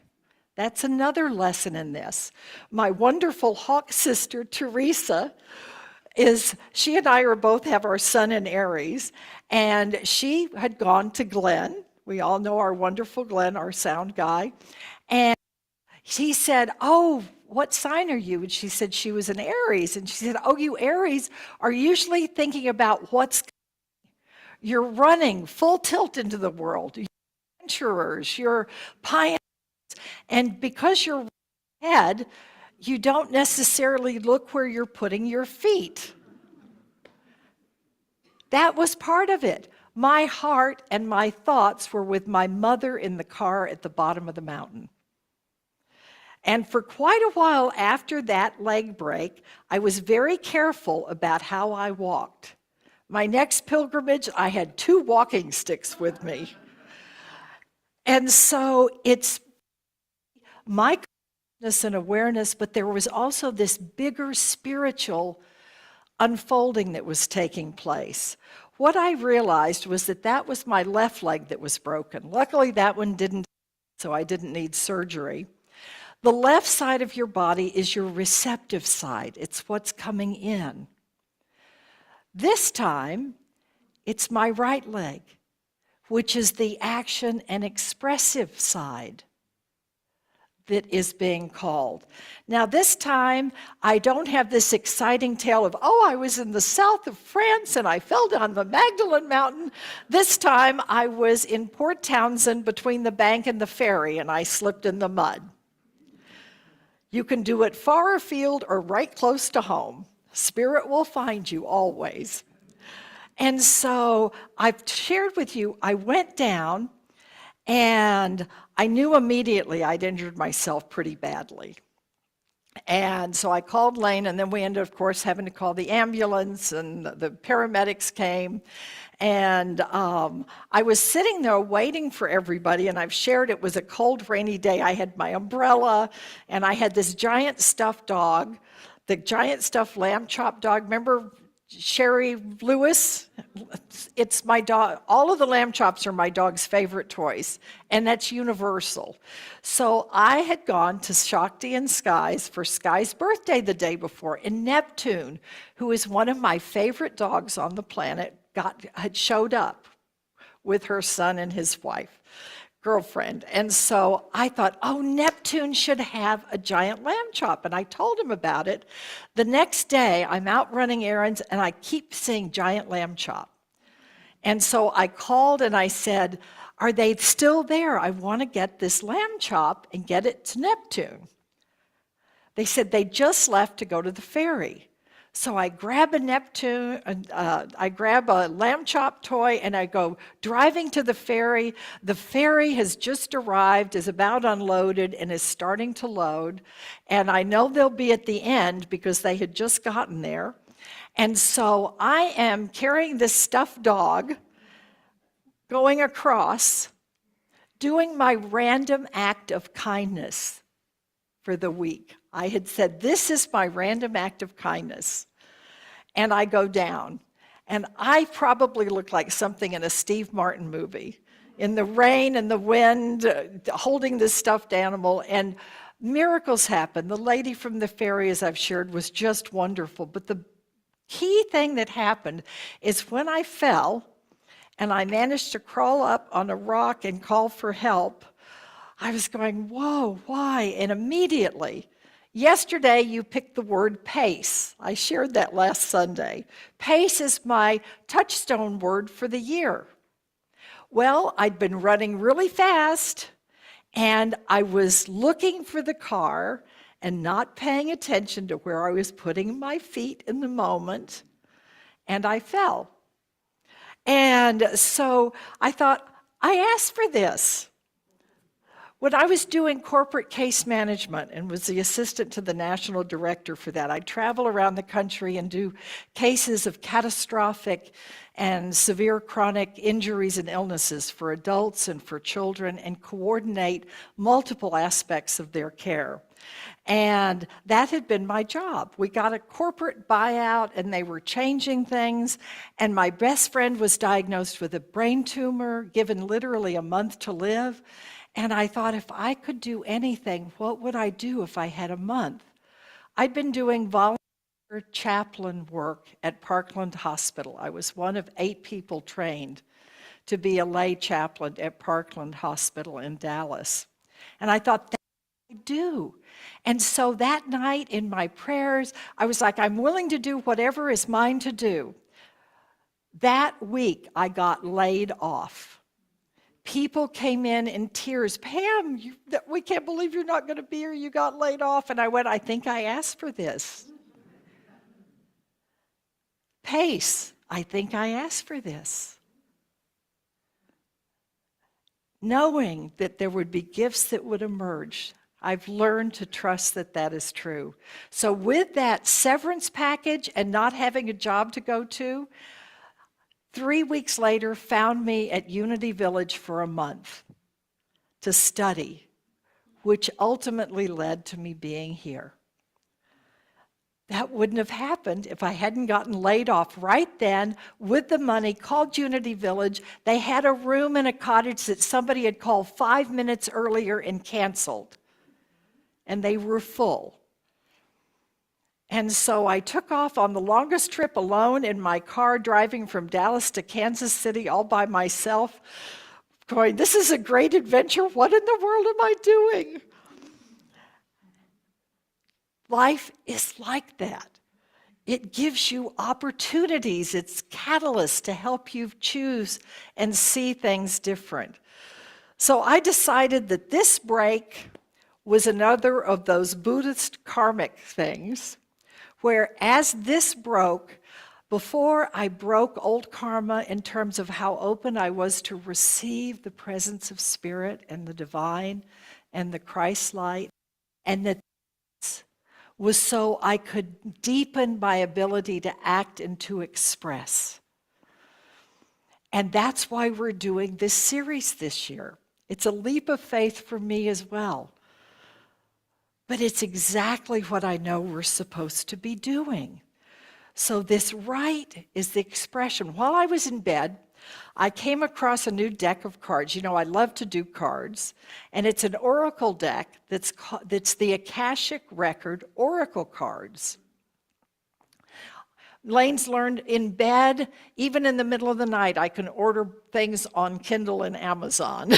That's another lesson in this. My wonderful hawk sister, Teresa, she and I both have our sun in Aries, and she had gone to Glenn. We all know our wonderful Glenn, our sound guy. And he said, oh, what sign are you? And she said she was an Aries. And she said, oh, you Aries are usually thinking about you're running full tilt into the world. You're adventurers, you're pioneers. And because you're ahead, you don't necessarily look where you're putting your feet. That was part of it. My heart and my thoughts were with my mother in the car at the bottom of the mountain. And for quite a while after that leg break, I was very careful about how I walked. My next pilgrimage, I had 2 walking sticks with me. And so it's my consciousness and awareness, but there was also this bigger spiritual unfolding that was taking place. What I realized was that was my left leg that was broken. Luckily, that one didn't, so I didn't need surgery. The left side of your body is your receptive side. It's what's coming in. This time, it's my right leg, which is the action and expressive side that is being called. Now this time, I don't have this exciting tale of, oh, I was in the south of France and I fell down the Magdalene Mountain. This time, I was in Port Townsend between the bank and the ferry and I slipped in the mud. You can do it far afield or right close to home. Spirit will find you always. And so I've shared with you, I went down and I knew immediately I'd injured myself pretty badly. And so I called Lane, and then we ended, of course, having to call the ambulance, and the paramedics came. And I was sitting there waiting for everybody, and I've shared it was a cold, rainy day. I had my umbrella, and I had this giant stuffed dog, the giant stuffed lamb chop dog. Remember Sherry Lewis? It's my dog. All of the lamb chops are my dog's favorite toys, and that's universal. So I had gone to Shakti and Sky's for Sky's birthday the day before, and Neptune, who is one of my favorite dogs on the planet, had showed up with her son and his girlfriend. And so I thought, oh, Neptune should have a giant lamb chop. And I told him about it. The next day, I'm out running errands, and I keep seeing giant lamb chop. And so I called and I said, are they still there? I want to get this lamb chop and get it to Neptune. They said they just left to go to the ferry. So I grab a I grab a lamb chop toy, and I go driving to the ferry. The ferry has just arrived, is about unloaded, and is starting to load. And I know they'll be at the end because they had just gotten there. And so I am carrying this stuffed dog, going across, doing my random act of kindness for the week. I had said, this is my random act of kindness. And I go down. And I probably look like something in a Steve Martin movie, in the rain and the wind, holding this stuffed animal. And miracles happen. The lady from the ferry, as I've shared, was just wonderful. But the key thing that happened is when I fell and I managed to crawl up on a rock and call for help, I was going, whoa, why? And immediately, yesterday you picked the word pace. I shared that last Sunday. Pace is my touchstone word for the year. Well, I'd been running really fast, and I was looking for the car and not paying attention to where I was putting my feet in the moment, and I fell. And so I thought, I asked for this. When I was doing corporate case management and was the assistant to the national director for that, I'd travel around the country and do cases of catastrophic and severe chronic injuries and illnesses for adults and for children and coordinate multiple aspects of their care. And that had been my job. We got a corporate buyout and they were changing things. And my best friend was diagnosed with a brain tumor, given literally a month to live. And I thought, if I could do anything, what would I do if I had a month? I'd been doing volunteer chaplain work at Parkland Hospital. I was one of 8 people trained to be a lay chaplain at Parkland Hospital in Dallas. And I thought, that's what I do. And so that night in my prayers, I was like, I'm willing to do whatever is mine to do. That week, I got laid off. People came in tears. Pam, we can't believe you're not going to be here. You got laid off. And I went, I think I asked for this. Pace, I think I asked for this. Knowing that there would be gifts that would emerge, I've learned to trust that that is true. So with that severance package and not having a job to go to, 3 weeks later, found me at Unity Village for a month to study, which ultimately led to me being here. That wouldn't have happened if I hadn't gotten laid off right then with the money, called Unity Village. They had a room in a cottage that somebody had called 5 minutes earlier and canceled, and they were full. And so I took off on the longest trip alone in my car, driving from Dallas to Kansas City all by myself, going, this is a great adventure. What in the world am I doing? Life is like that. It gives you opportunities. It's catalysts to help you choose and see things different. So I decided that this break was another of those Buddhist karmic things where as this broke, before I broke old karma in terms of how open I was to receive the presence of Spirit and the divine and the Christ light, and that this was so I could deepen my ability to act and to express. And that's why we're doing this series this year. It's a leap of faith for me as well. But it's exactly what I know we're supposed to be doing. So this right is the expression. While I was in bed, I came across a new deck of cards. You know, I love to do cards. And it's an oracle deck that's the Akashic Record Oracle cards. Lane's learned in bed, even in the middle of the night, I can order things on Kindle and Amazon.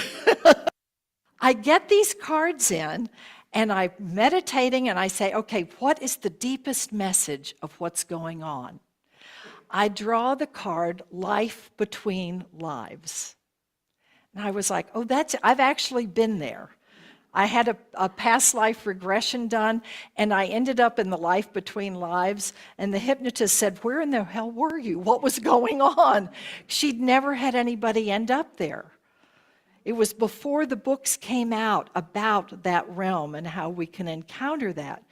I get these cards in, and I'm meditating, and I say, okay, what is the deepest message of what's going on? I draw the card, Life Between Lives. And I was like, oh, I've actually been there. I had a past life regression done, and I ended up in the life between lives, and the hypnotist said, where in the hell were you? What was going on? She'd never had anybody end up there. It was before the books came out about that realm and how we can encounter that.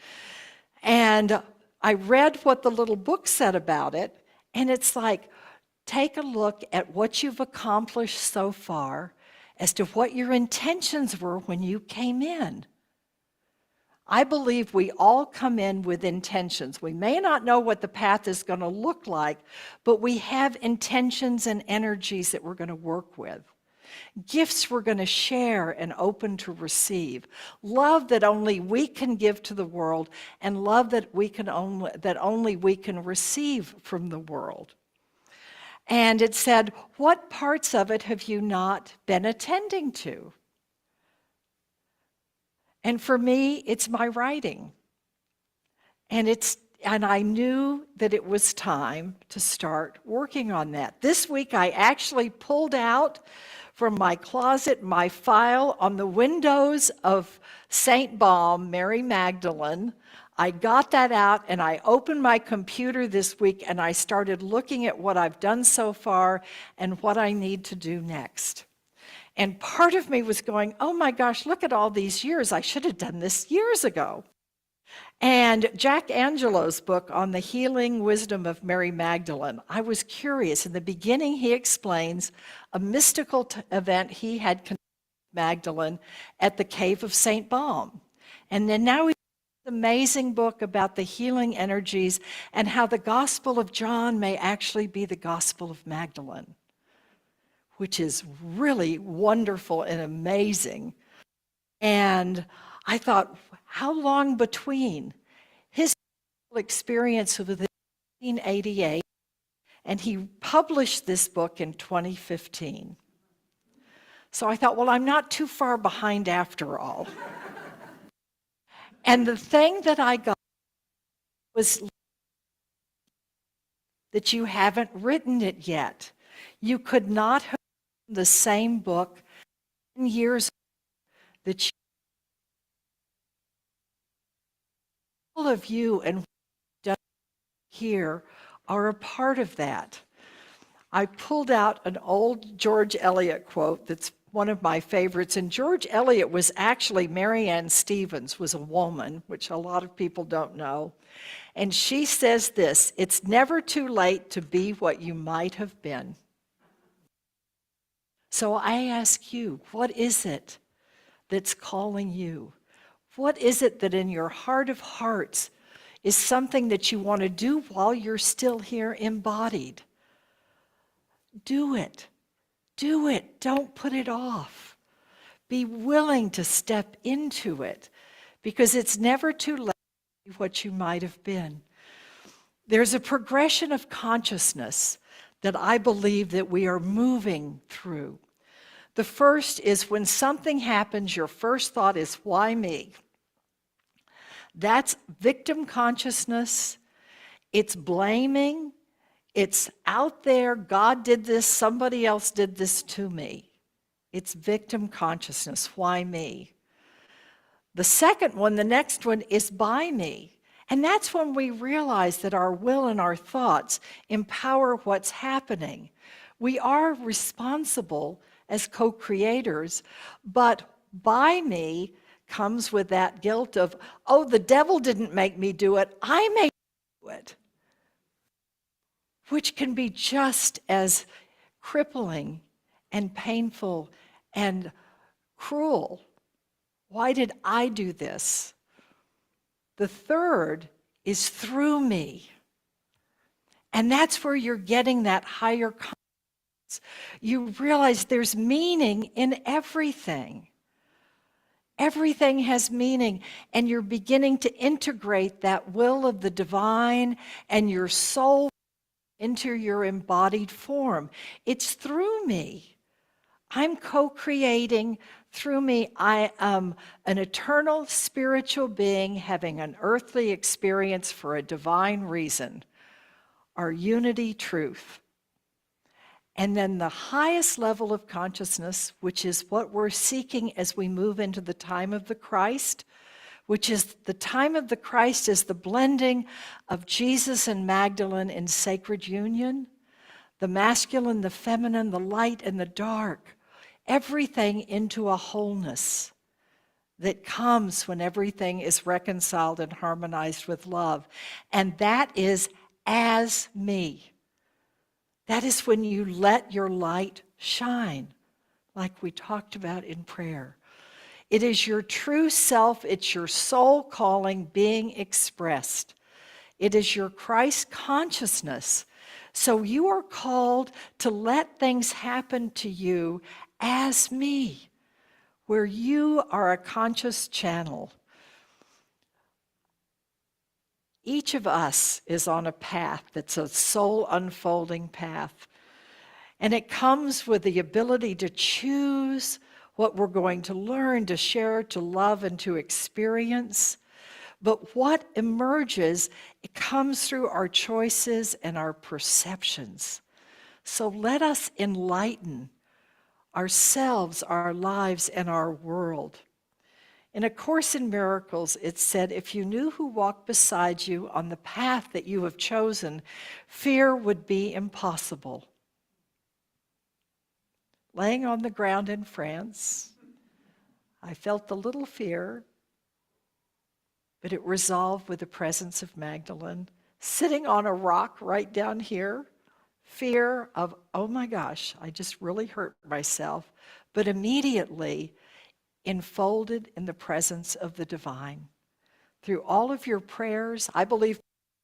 And I read what the little book said about it, and it's like, take a look at what you've accomplished so far as to what your intentions were when you came in. I believe we all come in with intentions. We may not know what the path is going to look like, but we have intentions and energies that we're going to work with. Gifts we're going to share and open to receive. Love that only we can give to the world, and love that only we can receive from the world. And it said, what parts of it have you not been attending to? And for me, it's my writing. And I knew that it was time to start working on that. This week, I actually pulled out from my closet my file on the windows of St. Baum, Mary Magdalene. I got that out and I opened my computer this week and I started looking at what I've done so far and what I need to do next. And part of me was going, oh my gosh, look at all these years. I should have done this years ago. And Jack Angelo's book on the healing wisdom of Mary Magdalene, I was curious. In the beginning, he explains a mystical event he had connected with Magdalene at the cave of St. Baum. And then now he has an amazing book about the healing energies and how the Gospel of John may actually be the Gospel of Magdalene, which is really wonderful and amazing. And I thought, how long between his experience with 1988 and he published this book in 2015. So I thought, well, I'm not too far behind after all. And the thing that I got was that you haven't written it yet. You could not have written the same book 10 years ago that all of you and what you've done here are a part of that. I pulled out an old George Eliot quote that's one of my favorites, and George Eliot was actually, Marianne Stevens was a woman, which a lot of people don't know, and she says this: it's never too late to be what you might have been. So I ask you, what is it that's calling you? What is it that in your heart of hearts is something that you want to do while you're still here embodied? Do it. Do it. Don't put it off. Be willing to step into it, because it's never too late to be what you might have been. There's a progression of consciousness that I believe that we are moving through. The first is when something happens, your first thought is, why me? That's victim consciousness. It's blaming. It's out there, God did this, somebody else did this to me. It's victim consciousness, why me? The second one, the next one, is by me. And that's when we realize that our will and our thoughts empower what's happening. We are responsible as co-creators, but by me comes with that guilt of, oh, the devil didn't make me do it, I made me do it. Which can be just as crippling and painful and cruel. Why did I do this? The third is through me. And that's where you're getting that higher consciousness. You realize there's meaning in everything. Everything has meaning, and you're beginning to integrate that will of the divine and your soul into your embodied form. It's through me. I'm co-creating through me. I am an eternal spiritual being having an earthly experience for a divine reason, our unity truth. And then the highest level of consciousness, which is what we're seeking as we move into the time of the Christ, which is the time of the Christ is the blending of Jesus and Magdalene in sacred union, the masculine, the feminine, the light and the dark, everything into a wholeness that comes when everything is reconciled and harmonized with love. And that is as me. That is when you let your light shine, like we talked about in prayer. It is your true self, it's your soul calling being expressed. It is your Christ consciousness. So you are called to let things happen to you as me, where you are a conscious channel. Each of us is on a path that's a soul unfolding path. And it comes with the ability to choose what we're going to learn, to share, to love, and to experience. But what emerges, it comes through our choices and our perceptions. So let us enlighten ourselves, our lives, and our world. In A Course in Miracles, it said, if you knew who walked beside you on the path that you have chosen, fear would be impossible. Laying on the ground in France, I felt a little fear, but it resolved with the presence of Magdalene. Sitting on a rock right down here, fear of, oh my gosh, I just really hurt myself, but immediately enfolded in the presence of the divine. Through all of your prayers, I believe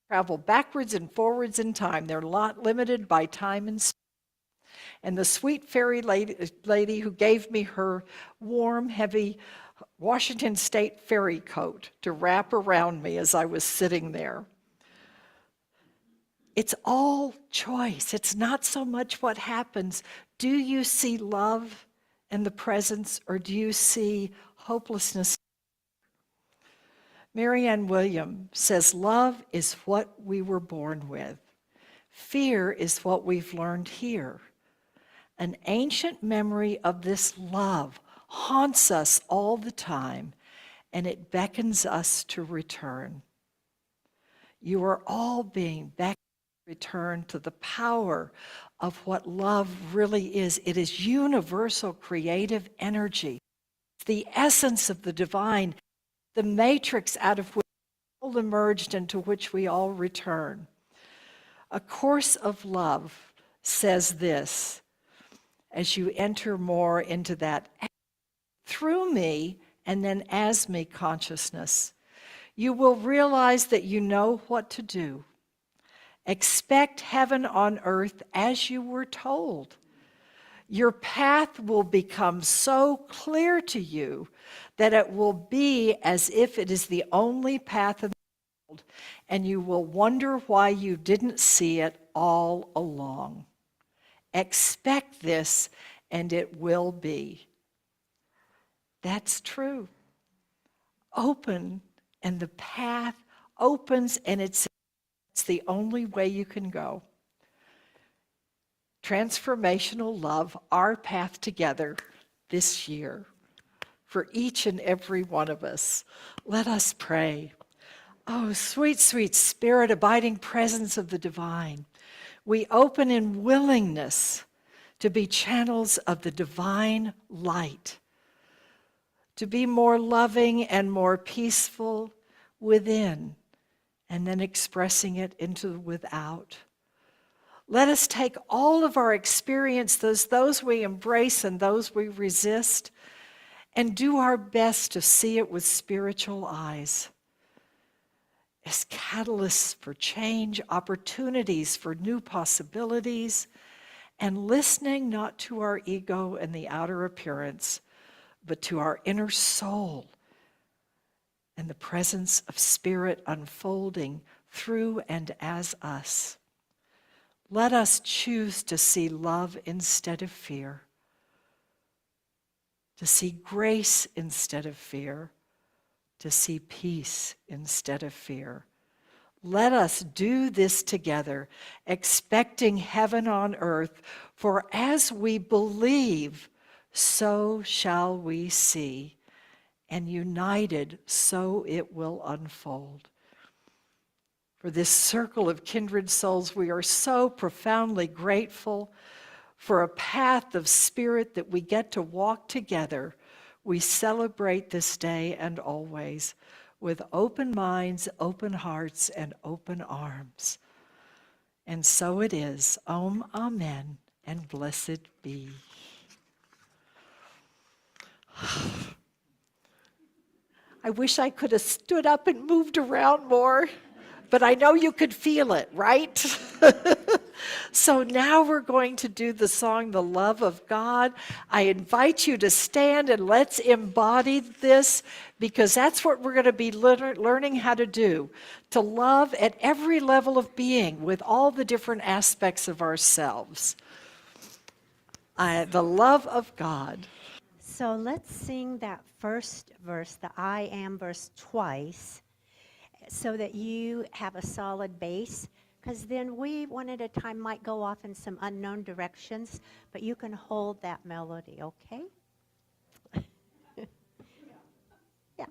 travel backwards and forwards in time. They're not limited by time and space. And the sweet fairy lady who gave me her warm, heavy Washington State fairy coat to wrap around me as I was sitting there. It's all choice. It's not so much what happens. Do you see love and the presence, or do you see hopelessness? Marianne Williams says, love is what we were born with. Fear is what we've learned here. An ancient memory of this love haunts us all the time, and it beckons us to return. You are all being beckoned to return to the power of what love really is. It is universal creative energy. It's the essence of the divine, the matrix out of which we all emerged and to which we all return. A Course of Love says this, as you enter more into that through me and then as me consciousness, you will realize that you know what to do. Expect heaven on earth as you were told. Your path will become so clear to you that it will be as if it is the only path in the world, and you will wonder why you didn't see it all along. Expect this, and it will be. That's true. Open, and the path opens, and it's the only way you can go. Transformational love, our path together this year for each and every one of us. Let us pray. Oh, sweet, sweet Spirit, abiding presence of the divine, we open in willingness to be channels of the divine light, to be more loving and more peaceful within, and then expressing it into the without. Let us take all of our experiences, those we embrace and those we resist, and do our best to see it with spiritual eyes as catalysts for change, opportunities for new possibilities, and listening not to our ego and the outer appearance, but to our inner soul and the presence of Spirit unfolding through and as us. Let us choose to see love instead of fear, to see grace instead of fear, to see peace instead of fear. Let us do this together, expecting heaven on earth, for as we believe, so shall we see, and united, so it will unfold. For this circle of kindred souls, we are so profoundly grateful for a path of spirit that we get to walk together. We celebrate this day and always with open minds, open hearts, and open arms. And so it is. Om, amen, and blessed be. I wish I could have stood up and moved around more, but I know you could feel it, right? So now we're going to do the song, The Love of God. I invite you to stand and let's embody this, because that's what we're going to be learning how to do, to love at every level of being with all the different aspects of ourselves. The love of God. So let's sing that first verse, the I am verse, twice, so that you have a solid base. Because then we, one at a time, might go off in some unknown directions, but you can hold that melody, okay? Yeah.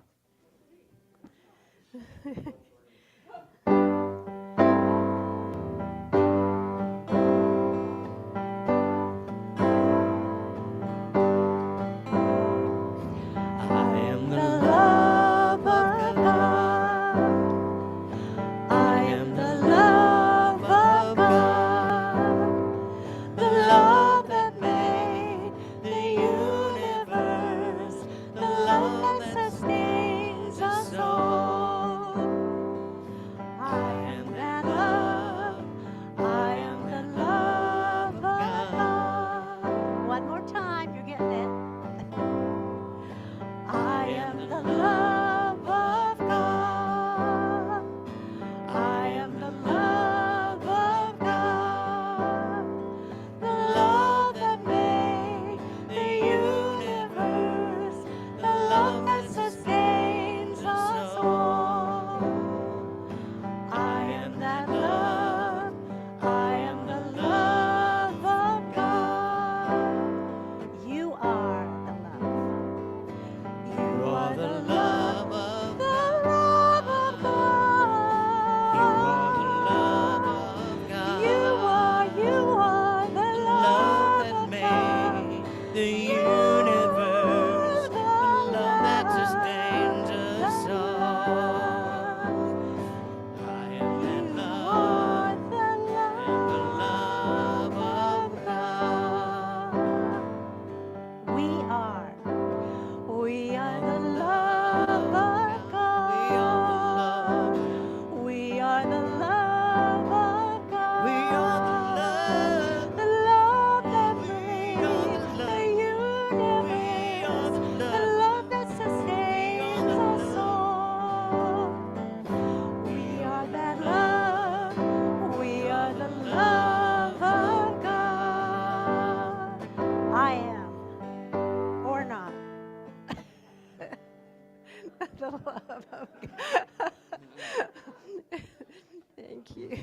I am the love of God. I am the love of God. The love that made the universe. The love that sustains us all. I am that love. I am the love of God. One more time, you're getting it. I am the love of God. I am the love of God. The love that made the universe. The love that sustains us all. I am that love. I am the love of God. You are the love. You are the love of The God. love of You are the God. love of God. You are the The love love that of made God. the You universe. are The love that the sustains us love. all. I am that You love. are the I am the love love of God. We are the love of God. We are the love of God. We are the love. The love that We made are the the love. We are universe. the The love. love that sustains the us love. all. We are that love. We are the love of God. I am, or not, the love of God. Thank you.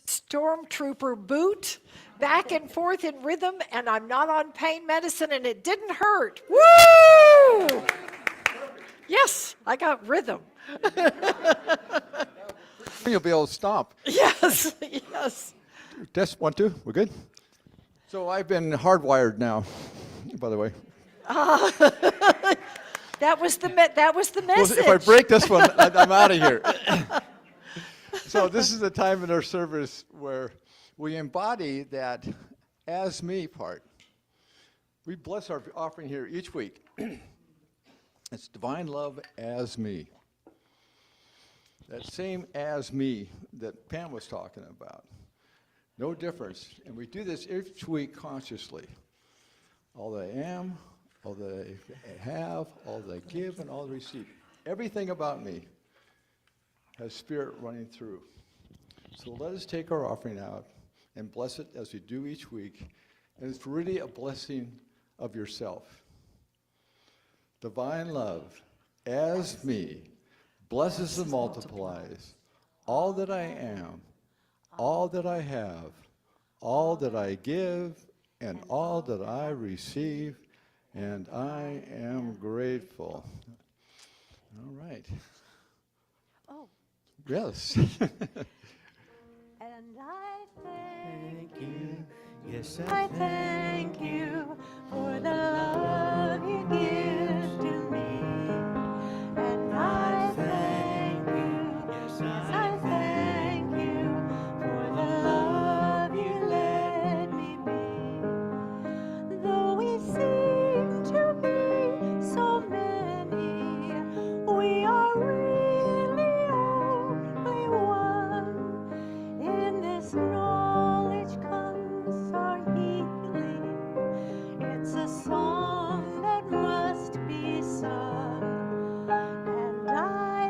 Stormtrooper boot back and forth in rhythm, and I'm not on pain medicine, and it didn't hurt. Woo! Yes, I got rhythm. You'll be able to stop. Yes, yes. Test 1, 2. We're good. So I've been hardwired now, by the way. That was the Well, message. if I break this one, I'm out of here. So this is the time in our service where we embody that as me part. We bless our offering here each week. It's divine love as me. That same as me that Pam was talking about. No difference. And we do this each week consciously. All that I am, all that I have, all that I give, and all that I receive. Everything about me has spirit running through. So let us take our offering out and bless it as we do each week. And it's really a blessing of yourself. Divine love, as me, blesses and multiplies all that I am, all that I have, all that I give, and all that I receive, and I am grateful. All right. Oh, Yes. and I thank Thank you. Yes, I thank you for the love you give to me. And I thank you, yes, I thank you for the love you let me be. Though we seem to be so many, we are really only one. In this knowledge comes our healing. It's a song that must be sung. And I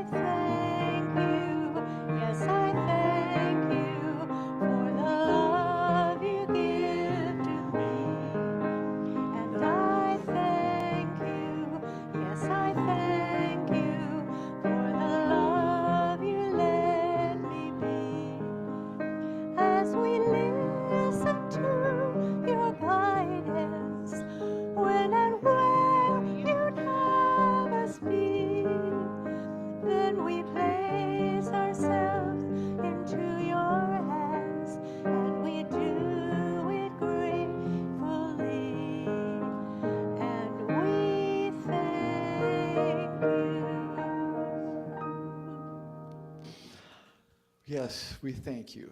yes, we thank you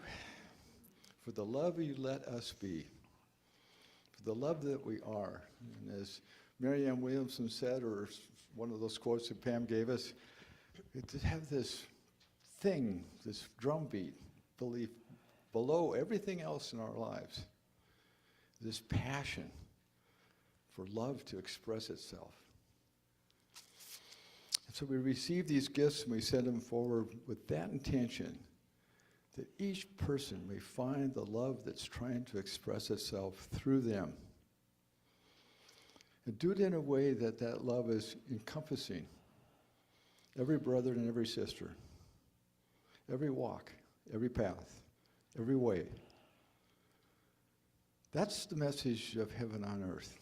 for the love you let us be, for the love that we are. And as Marianne Williamson said, or one of those quotes that Pam gave us, to have this thing, this drumbeat belief below everything else in our lives, this passion for love to express itself. And so we receive these gifts and we send them forward with that intention, that each person may find the love that's trying to express itself through them. And do it in a way that that love is encompassing every brother and every sister, every walk, every path, every way. That's the message of heaven on earth.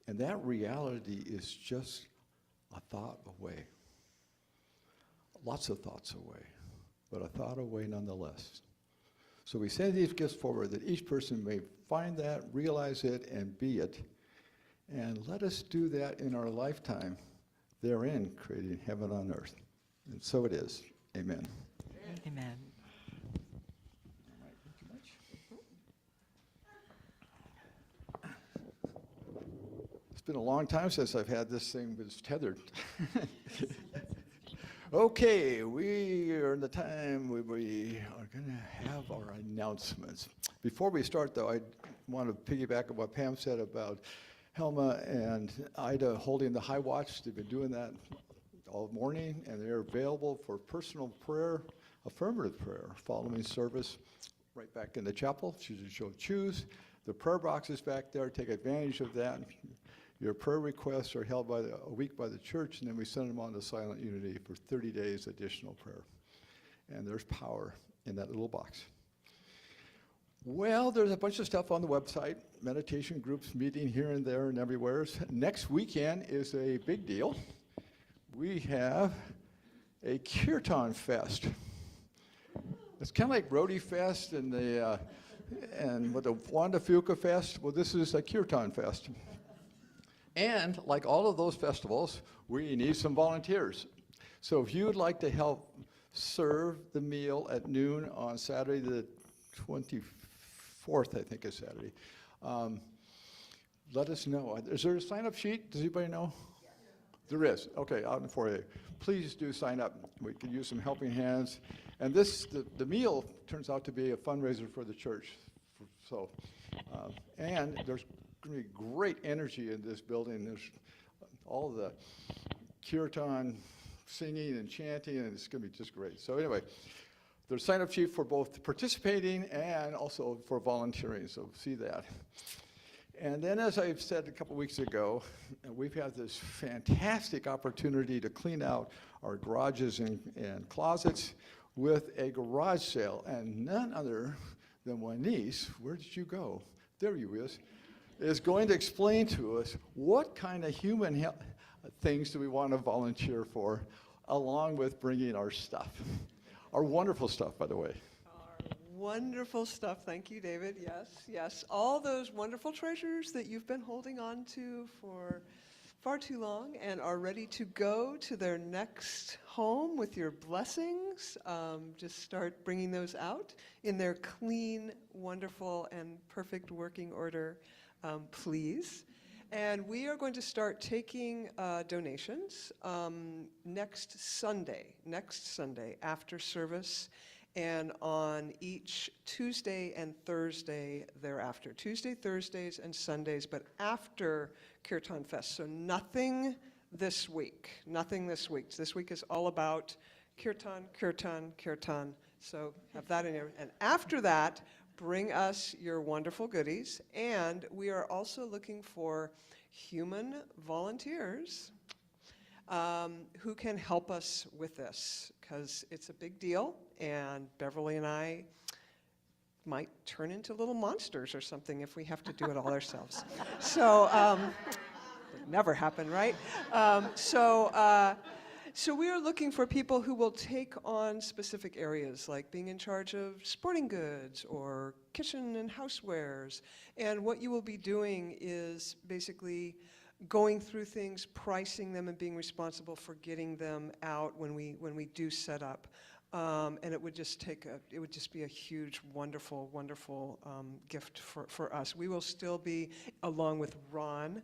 And that reality is just a thought away. Lots of thoughts away, but a thought away nonetheless. So we send these gifts forward that each person may find that, realize it, and be it. And let us do that in our lifetime, therein creating heaven on earth. And so it is. Amen. Amen. All right, thank you much. It's been a long time since I've had this thing that's tethered. Okay, we are in the time where we are going to have our announcements. Before we start, though, I want to piggyback on what Pam said about Helma and Ida holding the high watch. They've been doing that all morning, and they're available for personal prayer, affirmative prayer, following service right back in the chapel. She'll choose. The prayer box is back there. Take advantage of that. Your prayer requests are held by a week by the church, and then we send them on to Silent Unity for 30 days additional prayer. And there's power in that little box. Well, there's a bunch of stuff on the website, meditation groups meeting here and there and everywhere. Next weekend is a big deal. We have a Kirtan Fest. It's kind of like Rhodey Fest and what the Wanda Fuka Fest. Well, this is a Kirtan Fest. And like all of those festivals, we need some volunteers. So if you would like to help serve the meal at noon on Saturday the 24th, I think is Saturday, let us know. Is there a sign-up sheet? Does anybody know? Yes. There is. Okay, out in the foyer. Please do sign up. We could use some helping hands. And the meal turns out to be a fundraiser for the church. And there's going to be great energy in this building. There's all the kirtan singing and chanting, and it's going to be just great. So anyway, there's a sign-up sheet for both participating and also for volunteering, so see that. And then, as I said a couple weeks ago, we've had this fantastic opportunity to clean out our garages and closets with a garage sale, and none other than Juanice, where did you go? There you is going to explain to us what kind of human things do we want to volunteer for, along with bringing our stuff. Our wonderful stuff, by the way. Our wonderful stuff. Thank you, David. Yes, yes. All those wonderful treasures that you've been holding on to for far too long and are ready to go to their next home with your blessings. Just start bringing those out in their clean, wonderful, and perfect working order. Please. And we are going to start taking donations next Sunday after service, and on each Tuesday and Thursday thereafter. Tuesday, Thursdays, and Sundays, but after Kirtan Fest. So nothing this week. This week is all about Kirtan, Kirtan, Kirtan. So have that in there. And after that, bring us your wonderful goodies, and we are also looking for human volunteers who can help us with this, because it's a big deal, and Beverly and I might turn into little monsters or something if we have to do it all ourselves. So, would never happen, right? So we are looking for people who will take on specific areas, like being in charge of sporting goods or kitchen and housewares. And what you will be doing is basically going through things, pricing them, and being responsible for getting them out when we do set up. And it would just be a huge, wonderful, wonderful gift for us. We will still be, along with Ron,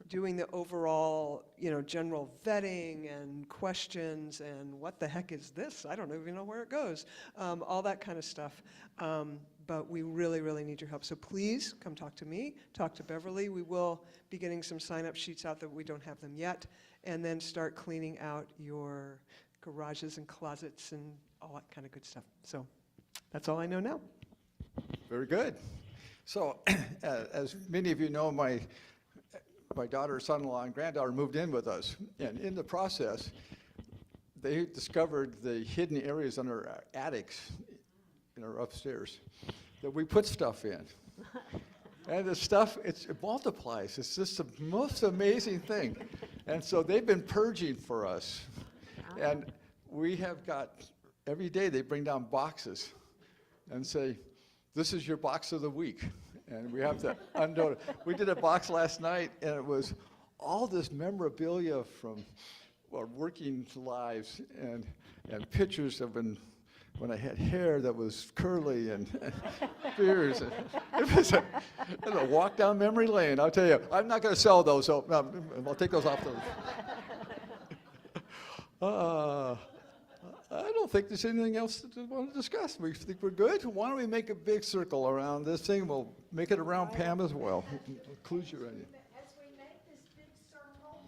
doing the overall, general vetting and questions and what the heck is this? I don't even know where it goes. All that kind of stuff. But we really, really need your help. So please come talk to me, talk to Beverly. We will be getting some sign-up sheets out that we don't have them yet, and then start cleaning out your garages and closets and all that kind of good stuff. So that's all I know now. Very good. So, as many of you know, my daughter, son-in-law, and granddaughter moved in with us. And in the process, they discovered the hidden areas under our attics in our upstairs that we put stuff in. And the stuff, it multiplies. It's just the most amazing thing. And so they've been purging for us. And we have got, every day they bring down boxes and say, this is your box of the week. And we have to undo it. We did a box last night, and it was all this memorabilia from our working lives and pictures of when I had hair that was curly and beards. It was a walk down memory lane. I'll tell you, I'm not going to sell those, so I'll take those off the. I don't think there's anything else to want to discuss. We think we're good. Why don't we make a big circle around this thing? We'll make it around Pam as well. Include you in it. As we make this big circle,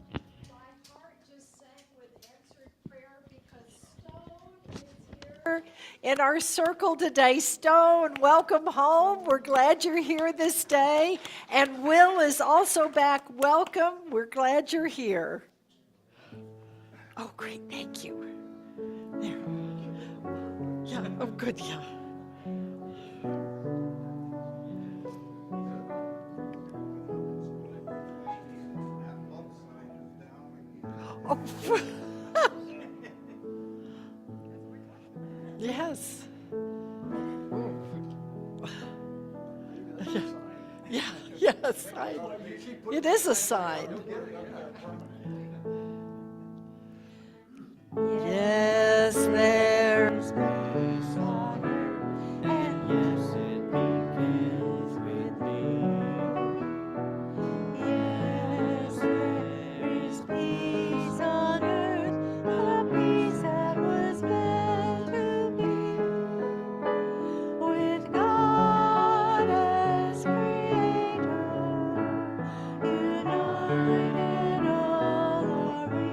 my heart just sang with answered prayer because Stone is here in our circle today. Stone, welcome home. We're glad you're here this day. And Will is also back. Welcome. We're glad you're here. Oh, great. Thank you. There. Yeah. Oh, good. Yeah. Oh. Yes. Yeah. Yes. It is a sign. Yes, there's peace on earth, and yes, it begins with me. Yes, there is peace on earth, the peace that was meant to be. With God as Creator, united all are we.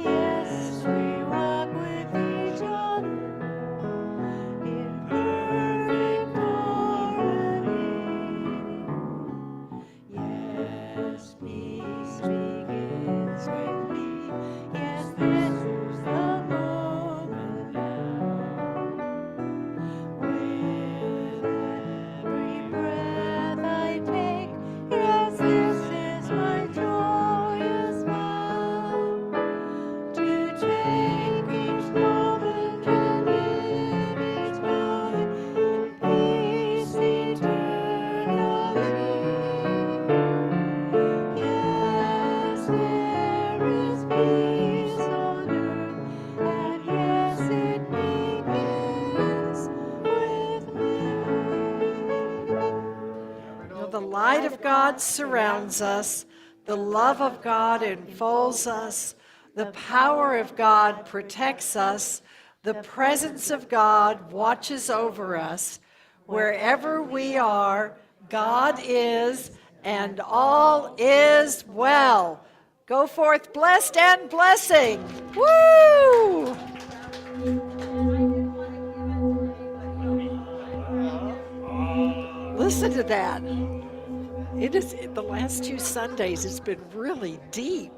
Yes, we walk with each other in perfect harmony. Yes, peace begins with me. Yes, this is the moment now. With every breath I take, yes, this is my joyous vow. To take each moment and live each moment in peace eternally. Yes, there is peace on earth, and yes, it begins with me. The light of God surrounds us, the love of God enfolds us, the power of God protects us, the presence of God watches over us. Wherever we are, God is, and all is well. Go forth blessed and blessing. Woo! Listen to that. It is the last 2 Sundays, it's been really deep.